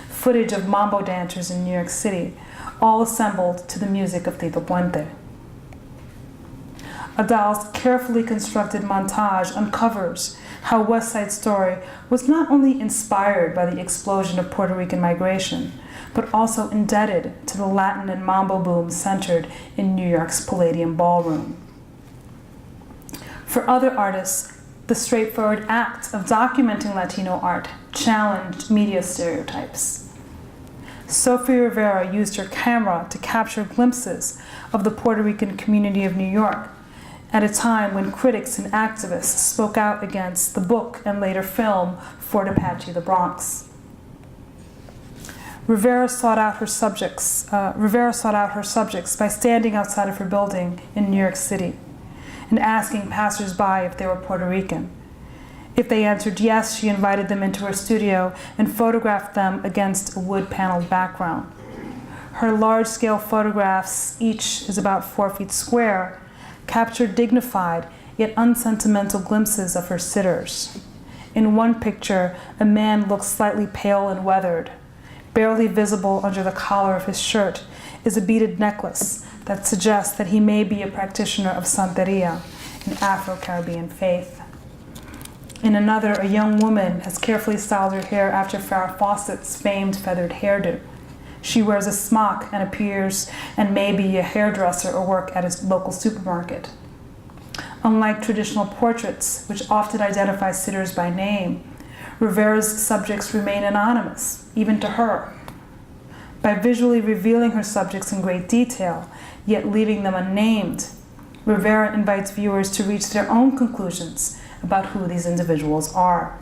footage of mambo dancers in New York City, all assembled to the music of Tito Puente. Adal's carefully constructed montage uncovers how West Side Story was not only inspired by the explosion of Puerto Rican migration, but also indebted to the Latin and mambo boom centered in New York's Palladium Ballroom. For other artists, the straightforward act of documenting Latino art challenged media stereotypes. Sophie Rivera used her camera to capture glimpses of the Puerto Rican community of New York at a time when critics and activists spoke out against the book and later film Fort Apache, the Bronx. Rivera sought out her subjects by standing outside of her building in New York City and asking passersby if they were Puerto Rican. If they answered yes, she invited them into her studio and photographed them against a wood-paneled background. Her large-scale photographs, each is about 4 feet square, captured dignified yet unsentimental glimpses of her sitters. In one picture, a man looks slightly pale and weathered. Barely visible under the collar of his shirt is a beaded necklace that suggests that he may be a practitioner of Santeria, an Afro-Caribbean faith. In another, a young woman has carefully styled her hair after Farrah Fawcett's famed feathered hairdo. She wears a smock and appears and may be a hairdresser or work at a local supermarket. Unlike traditional portraits, which often identify sitters by name, Rivera's subjects remain anonymous, even to her. By visually revealing her subjects in great detail, yet leaving them unnamed, Rivera invites viewers to reach their own conclusions about who these individuals are.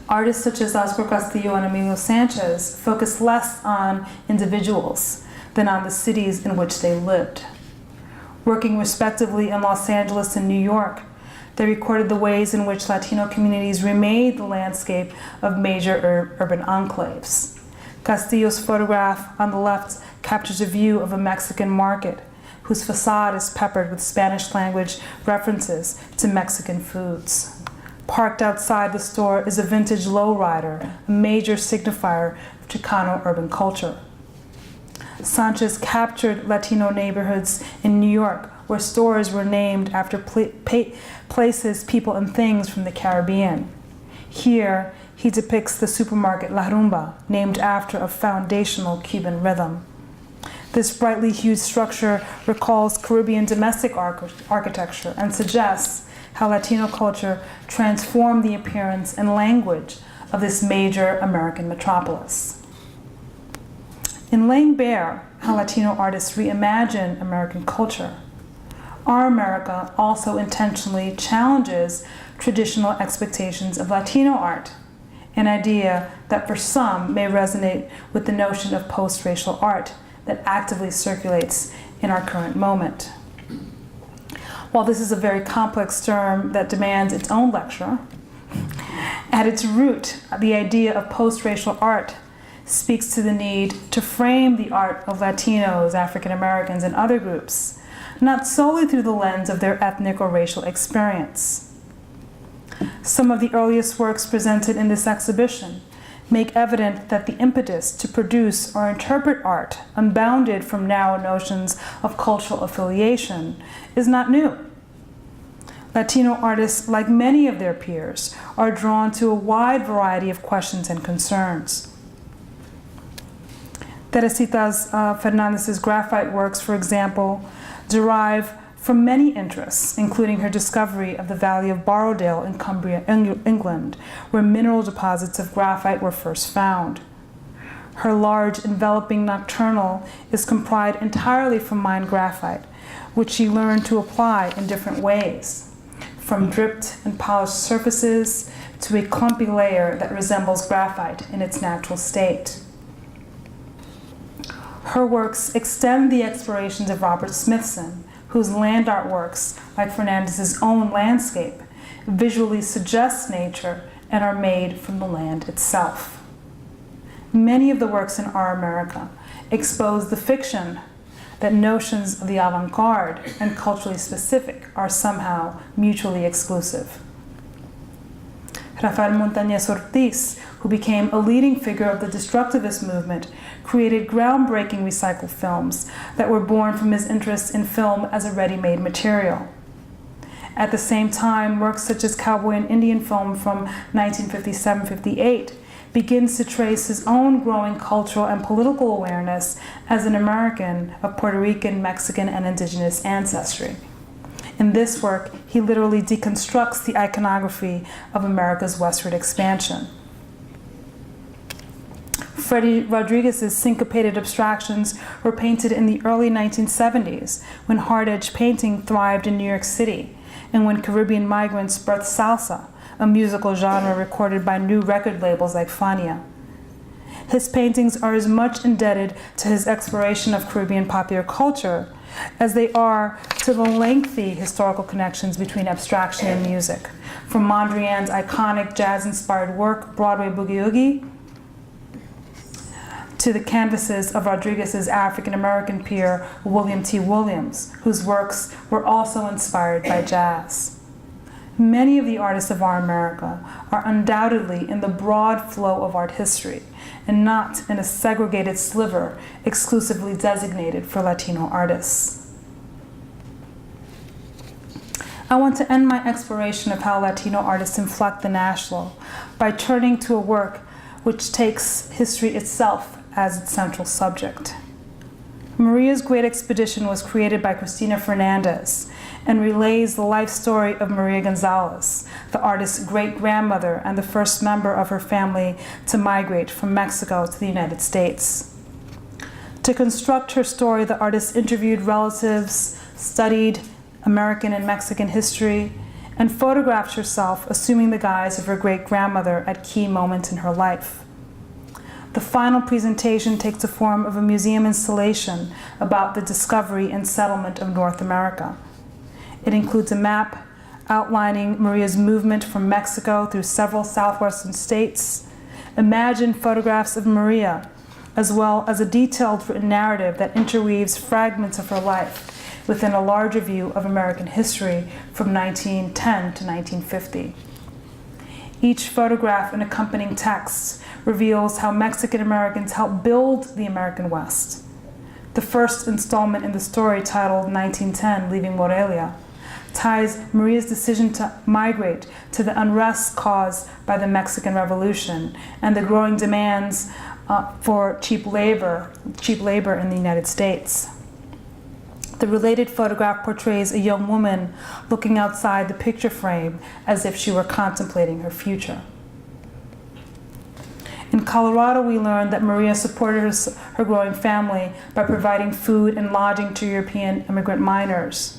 Artists such as Oscar Castillo and Emilio Sanchez focus less on individuals than on the cities in which they lived. Working respectively in Los Angeles and New York, they recorded the ways in which Latino communities remade the landscape of major urban enclaves. Castillo's photograph on the left captures a view of a Mexican market whose facade is peppered with Spanish language references to Mexican foods. Parked outside the store is a vintage lowrider, a major signifier of Chicano urban culture. Sanchez captured Latino neighborhoods in New York, where stores were named after places, people, and things from the Caribbean. Here, he depicts the supermarket La Rumba, named after a foundational Cuban rhythm. This brightly hued structure recalls Caribbean domestic architecture and suggests how Latino culture transformed the appearance and language of this major American metropolis. In laying bare how Latino artists reimagine American culture, Our America also intentionally challenges traditional expectations of Latino art, an idea that for some may resonate with the notion of post-racial art that actively circulates in our current moment. While this is a very complex term that demands its own lecture, at its root, the idea of post-racial art speaks to the need to frame the art of Latinos, African Americans, and other groups, not solely through the lens of their ethnic or racial experience. Some of the earliest works presented in this exhibition make evident that the impetus to produce or interpret art, unbounded from narrow notions of cultural affiliation, is not new. Latino artists, like many of their peers, are drawn to a wide variety of questions and concerns. Teresita Fernandez's graphite works, for example, derive from many interests, including her discovery of the Valley of Borrowdale in Cumbria, England, where mineral deposits of graphite were first found. Her large, enveloping nocturnal is comprised entirely from mined graphite, which she learned to apply in different ways, from dripped and polished surfaces to a clumpy layer that resembles graphite in its natural state. Her works extend the explorations of Robert Smithson, whose land art works, like Fernandez's own landscape, visually suggest nature and are made from the land itself. Many of the works in Our America expose the fiction that notions of the avant-garde and culturally specific are somehow mutually exclusive. Rafael Montañez Ortiz, who became a leading figure of the destructivist movement, created groundbreaking recycled films that were born from his interest in film as a ready-made material. At the same time, works such as Cowboy and Indian film from 1957-58 begins to trace his own growing cultural and political awareness as an American of Puerto Rican, Mexican, and indigenous ancestry. In this work, he literally deconstructs the iconography of America's westward expansion. Freddie Rodriguez's syncopated abstractions were painted in the early 1970s, when hard edge painting thrived in New York City, and when Caribbean migrants birthed salsa, a musical genre recorded by new record labels like Fania. His paintings are as much indebted to his exploration of Caribbean popular culture as they are to the lengthy historical connections between abstraction and music, from Mondrian's iconic jazz-inspired work, Broadway Boogie-Oogie, to the canvases of Rodriguez's African-American peer, William T. Williams, whose works were also inspired by jazz. Many of the artists of Our America are undoubtedly in the broad flow of art history, and not in a segregated sliver exclusively designated for Latino artists. I want to end my exploration of how Latino artists inflect the national by turning to a work which takes history itself as its central subject. Maria's Great Expedition was created by Cristina Fernandez and relays the life story of Maria Gonzalez, the artist's great-grandmother and the first member of her family to migrate from Mexico to the United States. To construct her story, the artist interviewed relatives, studied American and Mexican history, and photographed herself assuming the guise of her great-grandmother at key moments in her life. The final presentation takes the form of a museum installation about the discovery and settlement of North America. It includes a map outlining Maria's movement from Mexico through several southwestern states, imagined photographs of Maria, as well as a detailed written narrative that interweaves fragments of her life within a larger view of American history from 1910 to 1950. Each photograph and accompanying text reveals how Mexican Americans helped build the American West. The first installment in the story, titled 1910, Leaving Morelia, ties Maria's decision to migrate to the unrest caused by the Mexican Revolution and the growing demands for cheap labor in the United States. The related photograph portrays a young woman looking outside the picture frame as if she were contemplating her future. In Colorado, we learned that Maria supported her growing family by providing food and lodging to European immigrant miners.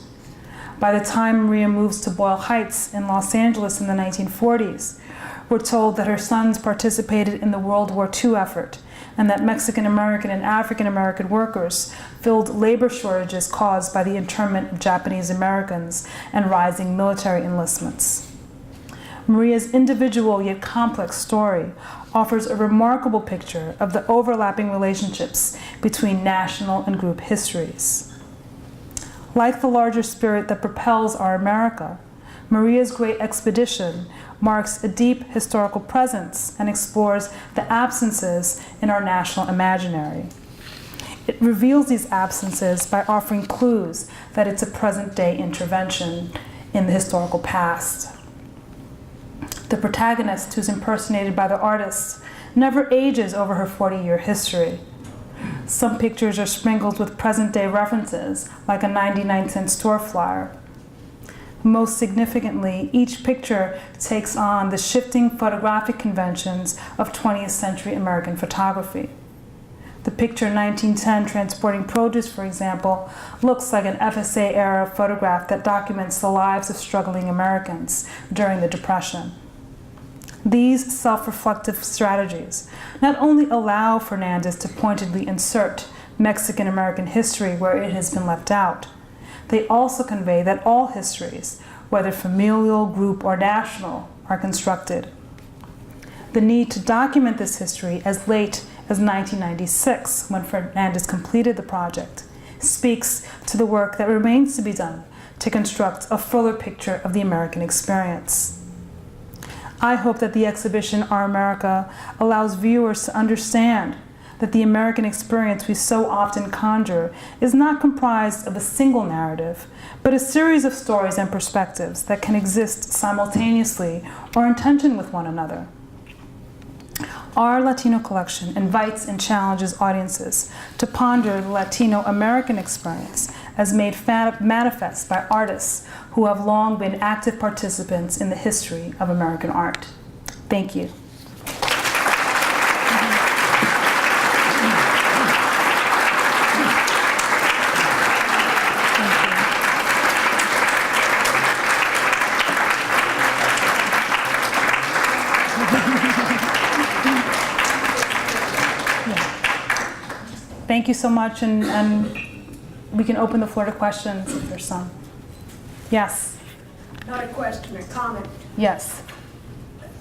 By the time Maria moves to Boyle Heights in Los Angeles in the 1940s, we're told that her sons participated in the World War II effort and that Mexican American and African American workers filled labor shortages caused by the internment of Japanese Americans and rising military enlistments. Maria's individual yet complex story offers a remarkable picture of the overlapping relationships between national and group histories. Like the larger spirit that propels our America, Maria's Great Expedition marks a deep historical presence and explores the absences in our national imaginary. It reveals these absences by offering clues that it's a present-day intervention in the historical past. The protagonist, who's impersonated by the artist, never ages over her 40-year history. Some pictures are sprinkled with present-day references, like a 99-cent store flyer. Most significantly, each picture takes on the shifting photographic conventions of 20th century American photography. The picture 1910 transporting produce, for example, looks like an FSA-era photograph that documents the lives of struggling Americans during the Depression. These self-reflective strategies not only allow Fernandez to pointedly insert Mexican American history where it has been left out, they also convey that all histories, whether familial, group, or national, are constructed. The need to document this history as late as 1996, when Fernandez completed the project, speaks to the work that remains to be done to construct a fuller picture of the American experience. I hope that the exhibition, Our America, allows viewers to understand that the American experience we so often conjure is not comprised of a single narrative, but a series of stories and perspectives that can exist simultaneously or in tension with one another. Our Latino collection invites and challenges audiences to ponder the Latino American experience as made manifest by artists who have long been active participants in the history of American art. Thank you. Thank you so much, and we can open the floor to questions if there's some. Yes? Not a question, a comment. Yes.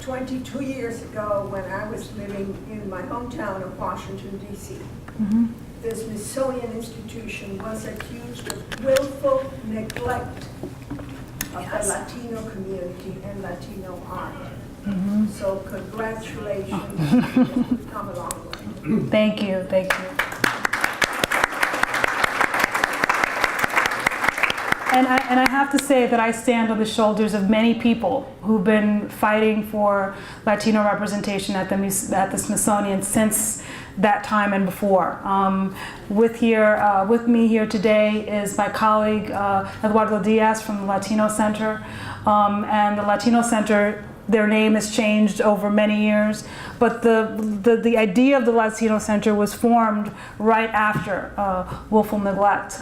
22 years ago, when I was living in my hometown of Washington, D.C., the Smithsonian Institution was accused of willful neglect of the Latino community and Latino art. So congratulations, you've come a long way. Thank you, thank you. And I have to say that I stand on the shoulders of many people who've been fighting for Latino representation at the Smithsonian since that time and before. With me here today is my colleague Eduardo Diaz from the Latino Center, and the Latino Center, their name has changed over many years, but the idea of the Latino Center was formed right after willful neglect,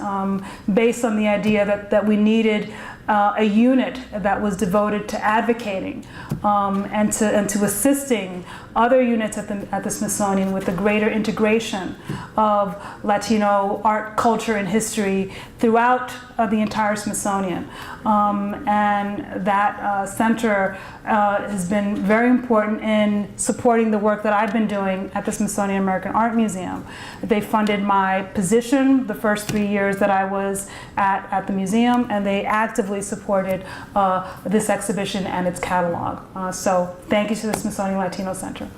based on the idea that we needed a unit that was devoted to advocating and to assisting other units at the Smithsonian with the greater integration of Latino art, culture, and history throughout the entire Smithsonian. And that center has been very important in supporting supporting the work that I've been doing at the Smithsonian American Art Museum. They funded my position the first 3 years that I was at the museum, and they actively supported this exhibition and its catalog. So thank you to the Smithsonian Latino Center.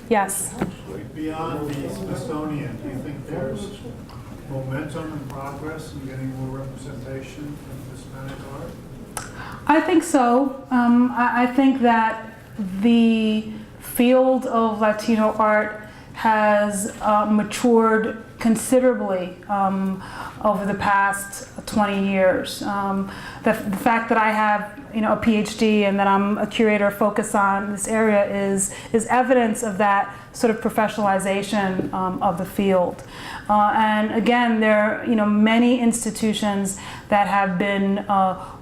Yes. Beyond the Smithsonian, do you think there's momentum and progress in getting more representation of Hispanic art? I think so. I think that the field of Latino art has matured considerably over the past 20 years. The fact that I have a PhD and that I'm a curator focused on this area is evidence of that sort of professionalization of the field. And again, there are many institutions that have been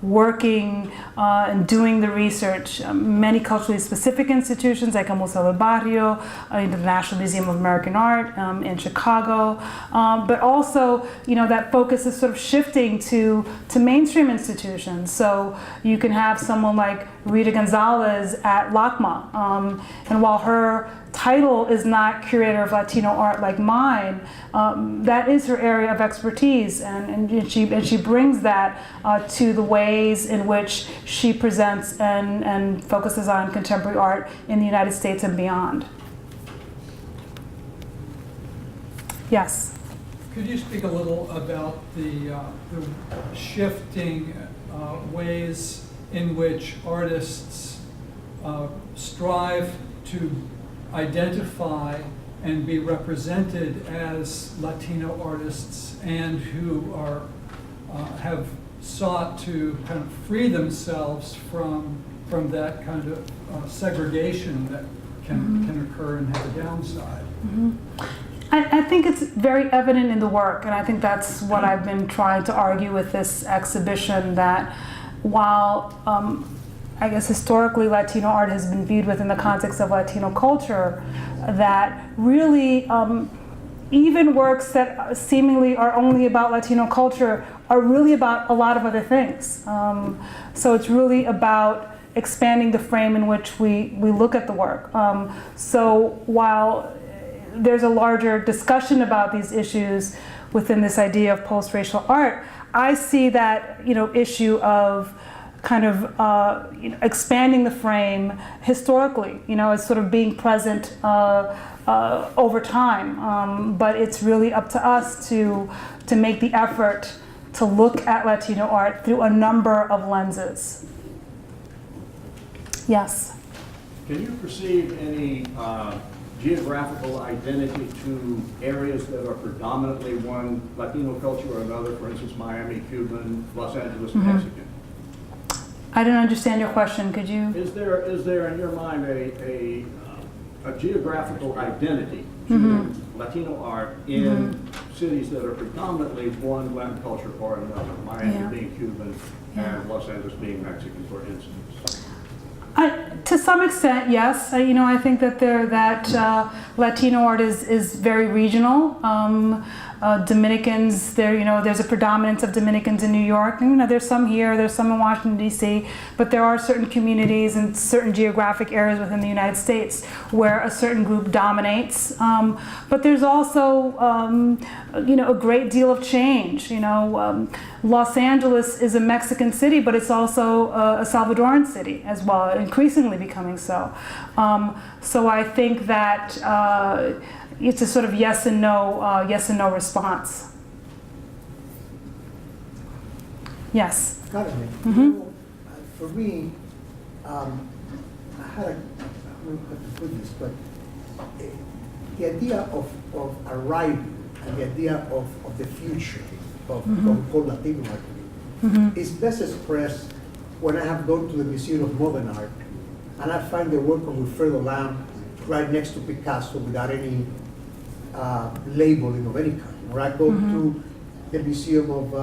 working and doing the research. Many culturally specific institutions like Museo del Barrio, the National Museum of American Art in Chicago, but also that focus is sort of shifting to mainstream institutions. So you can have someone like Rita Gonzalez at LACMA, and while her title is not curator of Latino art like mine, that is her area of expertise, and she brings that to the ways in which she presents and focuses on contemporary art in the United States and beyond. Yes. Could you speak a little about the shifting ways in which artists strive to identify and be represented as Latino artists, and who are have sought to kind of free themselves from that kind of segregation that can occur and have a downside? Mm-hmm. I think it's very evident in the work, and I think that's what I've been trying to argue with this exhibition, that while I guess historically Latino art has been viewed within the context of Latino culture, that really even works that seemingly are only about Latino culture are really about a lot of other things. So it's really about expanding the frame in which we look at the work. So while there's a larger discussion about these issues within this idea of post-racial art, I see that issue of kind of expanding the frame historically, as sort of being present over time. But it's really up to us to make the effort to look at Latino art through a number of lenses. Yes. Can you perceive any geographical identity to areas that are predominantly one Latino culture or another, for instance, Miami, Cuban, Los Angeles, Mexican? I don't understand your question. Could you? Is there in your mind a geographical identity to Latino art in cities that are predominantly one land culture or another, Miami being Cuban and Los Angeles being Mexican, for instance? To some extent, yes. I think that Latino art is very regional. Dominicans, there's a predominance of Dominicans in New York. There's some here, there's some in Washington, D.C., but there are certain communities and certain geographic areas within the United States where a certain group dominates. But there's also, a great deal of change. Los Angeles is a Mexican city, but it's also a Salvadoran city as well, increasingly becoming so. So I think that it's a sort of yes and no response. Yes. Carmen, for me, I had I don't know how to put this, but the idea of arriving and the idea of the future of called Latino art is best expressed when I have gone to the Museum of Modern Art and I find the work of Wilfredo Lam right next to Picasso without any labeling of any kind. Or I go to the Museum of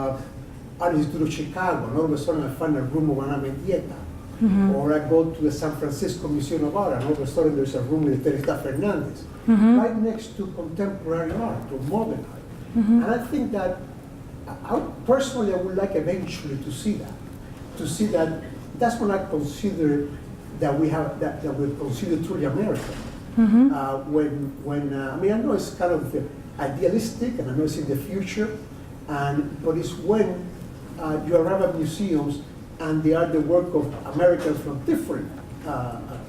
Art Institute of Chicago, and all of a sudden I find a room of Ana Mendieta. Or I go to the San Francisco Museum of Art, and all of a sudden there's a room with Teresa Fernandez, right next to contemporary art or modern art. And I think that personally, I would like eventually to see that. To see that, that's when I consider that we have, that we're considered truly American. I mean, I know it's kind of idealistic, and I know it's in the future, but it's when you arrive at museums and they are the work of Americans from different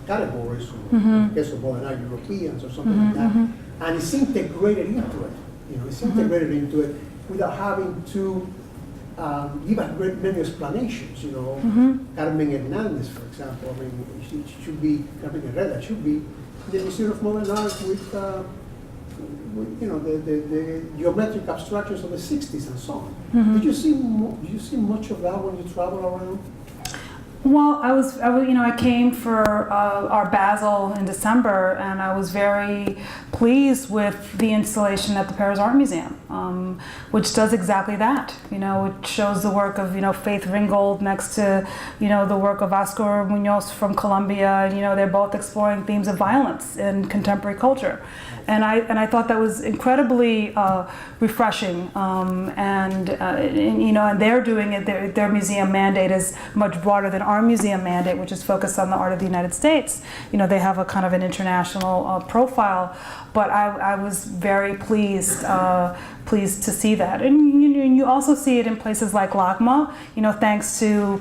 categories, I guess of modern art, Europeans or something like that, and it's integrated into it. It's integrated into it without having to give a great many explanations. Carmen Hernandez, for example, I mean, she should be, Carmen Herrera should be in the Museum of Modern Art with the geometric abstractions of the 60s and so on. Did you see much of that when you travel around? Well, I came for our Basel in December, and I was very pleased with the installation at the Paris Art Museum, which does exactly that. It shows the work of, Faith Ringgold next to, the work of Oscar Munoz from Colombia. They're both exploring themes of violence in contemporary culture. And I thought that was incredibly refreshing, and they're doing it. Their museum mandate is much broader than our museum mandate, which is focused on the art of the United States. They have a kind of an international profile, but I was very pleased to see that, and you also see it in places like LACMA. Thanks to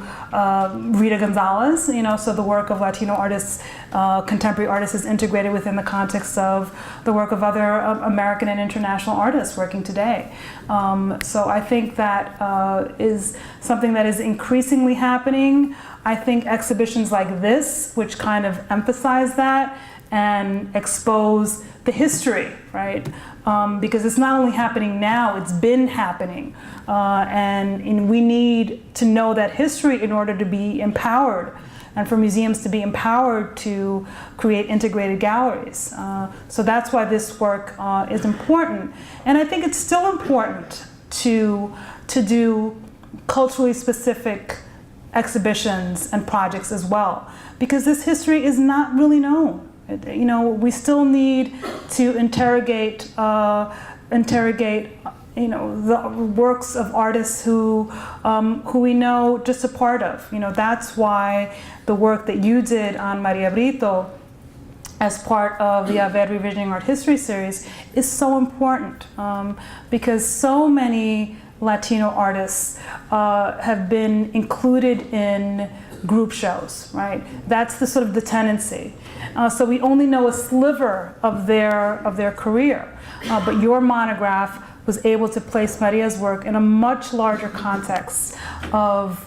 Rita Gonzalez. So the work of Latino artists, contemporary artists, is integrated within the context of the work of other American and international artists working today. So I think that is something that is increasingly happening. I think exhibitions like this, which kind of emphasize that and expose the history, right? Because it's not only happening now, it's been happening. And we need to know that history in order to be empowered, and for museums to be empowered to create integrated galleries. So that's why this work is important. And I think it's still important to do culturally specific exhibitions and projects as well, because this history is not really known. We still need to interrogate the works of artists who we know just a part of. That's why the work that you did on Maria Brito as part of the AVER Revisiting Art History series is so important, because so many Latino artists have been included in group shows, right? That's the sort of the tendency. So we only know a sliver of their career, but your monograph was able to place Maria's work in a much larger context of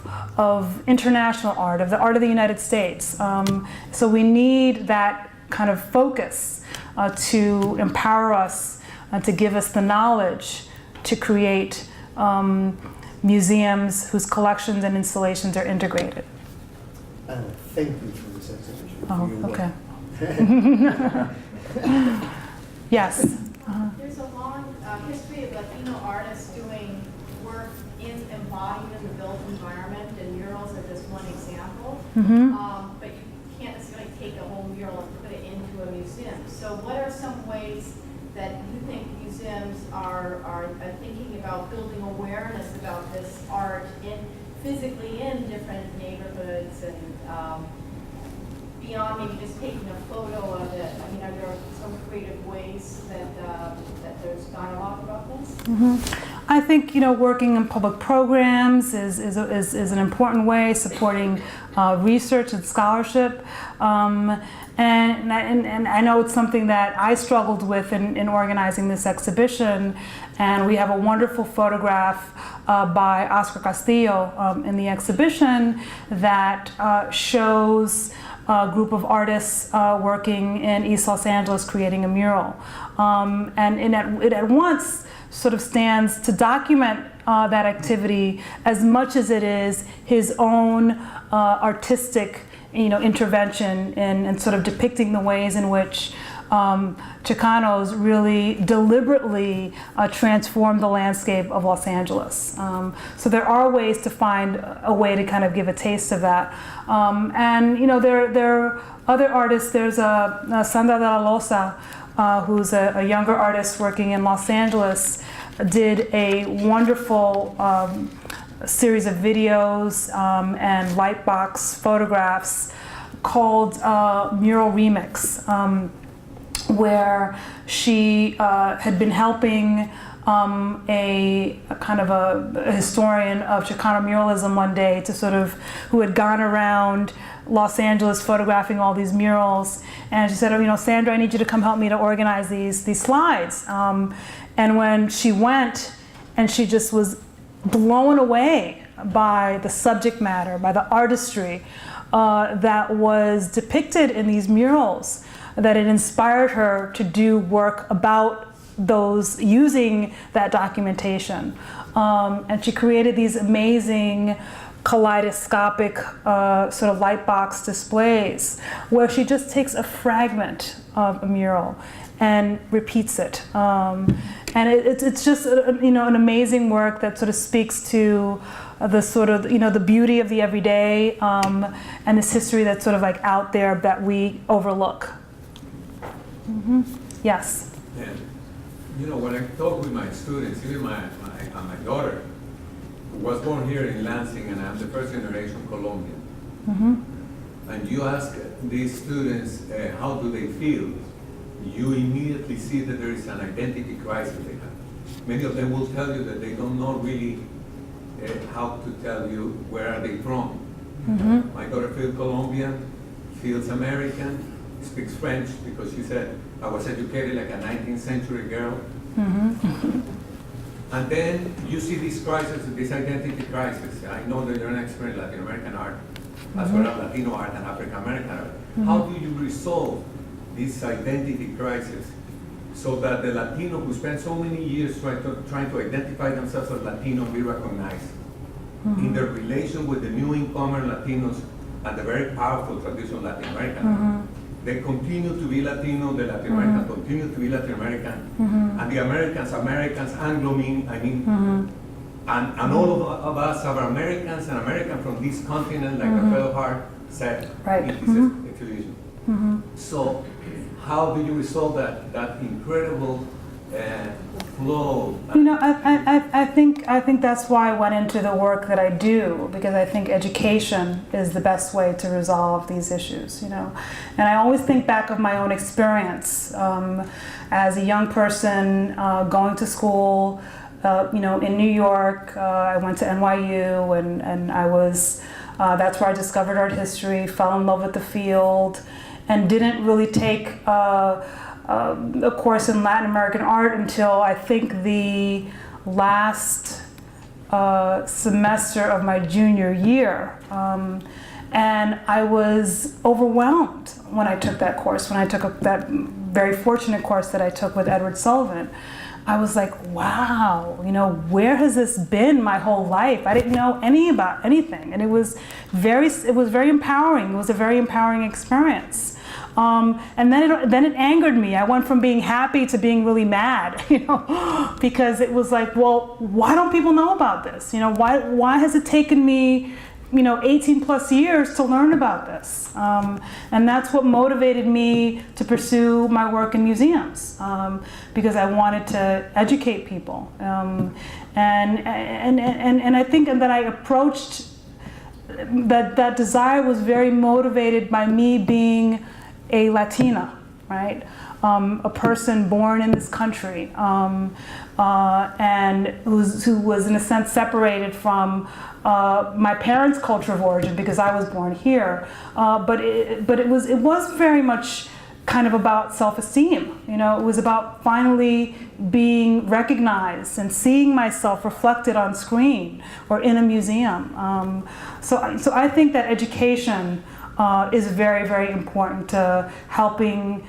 international art, of the art of the United States. So we need that kind of focus to empower us, to give us the knowledge to create museums whose collections and installations are integrated. Thank you for this exhibition. Oh, okay. Yes. There's a long history of Latino artists doing work embodied in the built environment, and murals are just one example. But you can't necessarily take a whole mural and put it into a museum. So what are some ways that you think museums are thinking about building awareness about this art physically in different neighborhoods, and beyond maybe just taking a photo of it? I mean, are there some creative ways that there's dialogue about this? I think working in public programs is an important way, supporting research and scholarship. And I know it's something that I struggled with in organizing this exhibition, and we have a wonderful photograph by Oscar Castillo in the exhibition that shows a group of artists working in East Los Angeles creating a mural. And it at once sort of stands to document that activity as much as it is his own artistic intervention in sort of depicting the ways in which Chicanos really deliberately transform the landscape of Los Angeles. So there are ways to find a way to kind of give a taste of that. And there are other artists. There's Sandra de la Loza, who's a younger artist working in Los Angeles, did a wonderful series of videos and lightbox photographs called Mural Remix, where she had been helping a kind of a historian of Chicano muralism one day who had gone around Los Angeles photographing all these murals, and she said, "Oh, Sandra, I need you to come help me to organize these slides." And when she went, and she just was blown away by the subject matter, by the artistry that was depicted in these murals, that it inspired her to do work about those, using that documentation. And she created these amazing kaleidoscopic sort of lightbox displays where she just takes a fragment of a mural and repeats it. And it's just an amazing work that sort of speaks to the sort of the beauty of the everyday and this history that's sort of like out there that we overlook. Yes. And when I talk with my students, even my daughter, who was born here in Lansing, and I'm the first generation Colombian. And you ask these students how do they feel, you immediately see that there is an identity crisis they have. Many of them will tell you that they don't know really how to tell you where are they from. My daughter feels Colombian, feels American, speaks French because she said, I was educated like a 19th century girl. And then you see this crisis, this identity crisis. I know that you're an expert in Latin American art, as well as Latino art and African American art. How do you resolve this identity crisis so that the Latino who spent so many years trying to identify themselves as Latino be recognized in their relation with the new incomer Latinos and the very powerful traditional Latin American art? They continue to be Latino, the Latin Americans continue to be Latin American, and the Americans, Anglo and all of us are Americans and American from this continent, like a fellow Hart said in his exhibition. So how do you resolve that incredible flow? I think that's why I went into the work that I do, because I think education is the best way to resolve these issues. And I always think back of my own experience as a young person going to school. In New York, I went to NYU, and I was. That's where I discovered art history, fell in love with the field, and didn't really take a course in Latin American art until I think the last semester of my junior year. And I was overwhelmed when I took that course, when I took that very fortunate course that I took with Edward Sullivan. I was like, wow, where has this been my whole life? I didn't know about anything. And it was very empowering. It was a very empowering experience. And then it angered me. I went from being happy to being really mad, because it was like, well, why don't people know about this? Why has it taken me, 18 plus years to learn about this? And that's what motivated me to pursue my work in museums, because I wanted to educate people. And I think that I approached that desire was very motivated by me being a Latina, right? A person born in this country, and who was in a sense separated from my parents' culture of origin because I was born here. But it was very much kind of about self-esteem. It was about finally being recognized and seeing myself reflected on screen or in a museum. So I think that education is very, very important to helping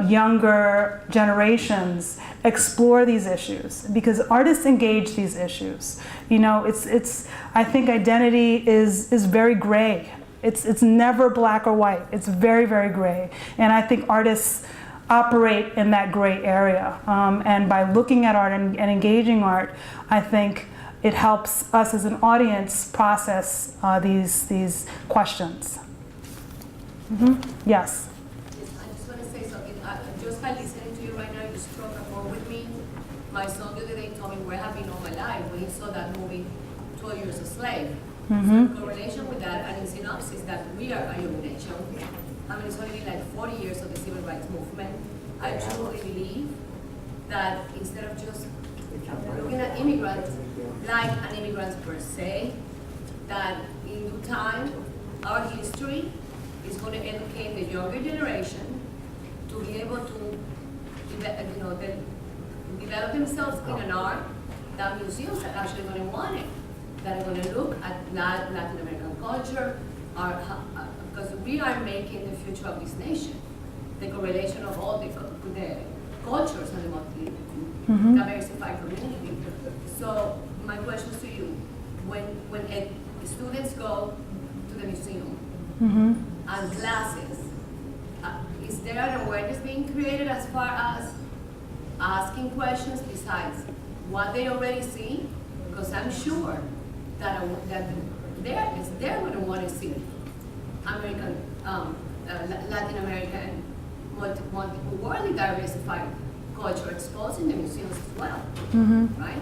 younger generations explore these issues, because artists engage these issues. I think identity is very gray. It's never black or white. It's very, very gray. And I think artists operate in that gray area. And by looking at art and engaging art, I think it helps us as an audience process these questions. Yes. I just want to say something. Just by listening to you right now, you struck a chord with me. My son the other day told me where have been all my life when he saw that movie, 12 Years a Slave. Mhm. So in correlation with that, and in synopsis, that we are a young nation. I mean, it's only been like 40 years of the civil rights movement. I truly believe that instead of just looking at immigrants like an immigrant per se, that in due time, our history is going to educate the younger generation to be able to develop themselves in an art that museums are actually going to want it, that are going to look at Latin American culture, because we are making the future of this nation. The correlation of all the cultures and the diversified community. So my question to you, when students go to the museum and classes, is there an awareness being created as far as asking questions besides what they already see? Because I'm sure that they're going to want to see American, Latin American, worldly diversified culture exposed in the museums as well, right?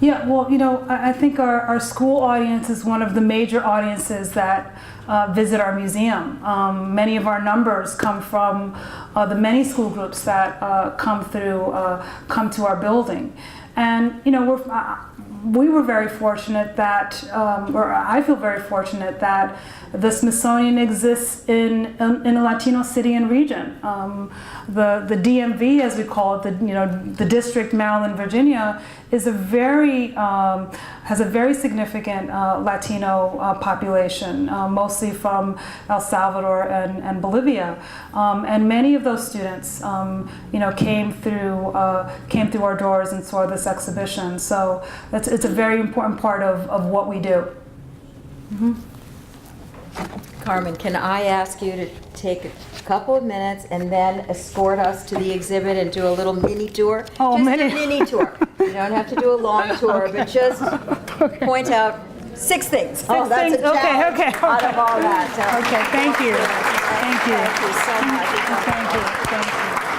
Yeah, well, I think our school audience is one of the major audiences that visit our museum. Many of our numbers come from the many school groups that come to our building. And, we were very fortunate that, or I feel very fortunate that the Smithsonian exists in a Latino city and region. The DMV, as we call it, the district, Maryland, Virginia, is has a very significant Latino population, mostly from El Salvador and Bolivia, and many of those students, came through our doors and saw this exhibition. So it's a very important part of what we do. Carmen, can I ask you to take a couple of minutes and then escort us to the exhibit and do a little mini tour? Oh, just mini. a mini tour. You don't have to do a long tour, but just point out 6 things. That's things? a challenge Okay. out of all that. So Okay, thank you. Thank you. Thank you so much. Thank you.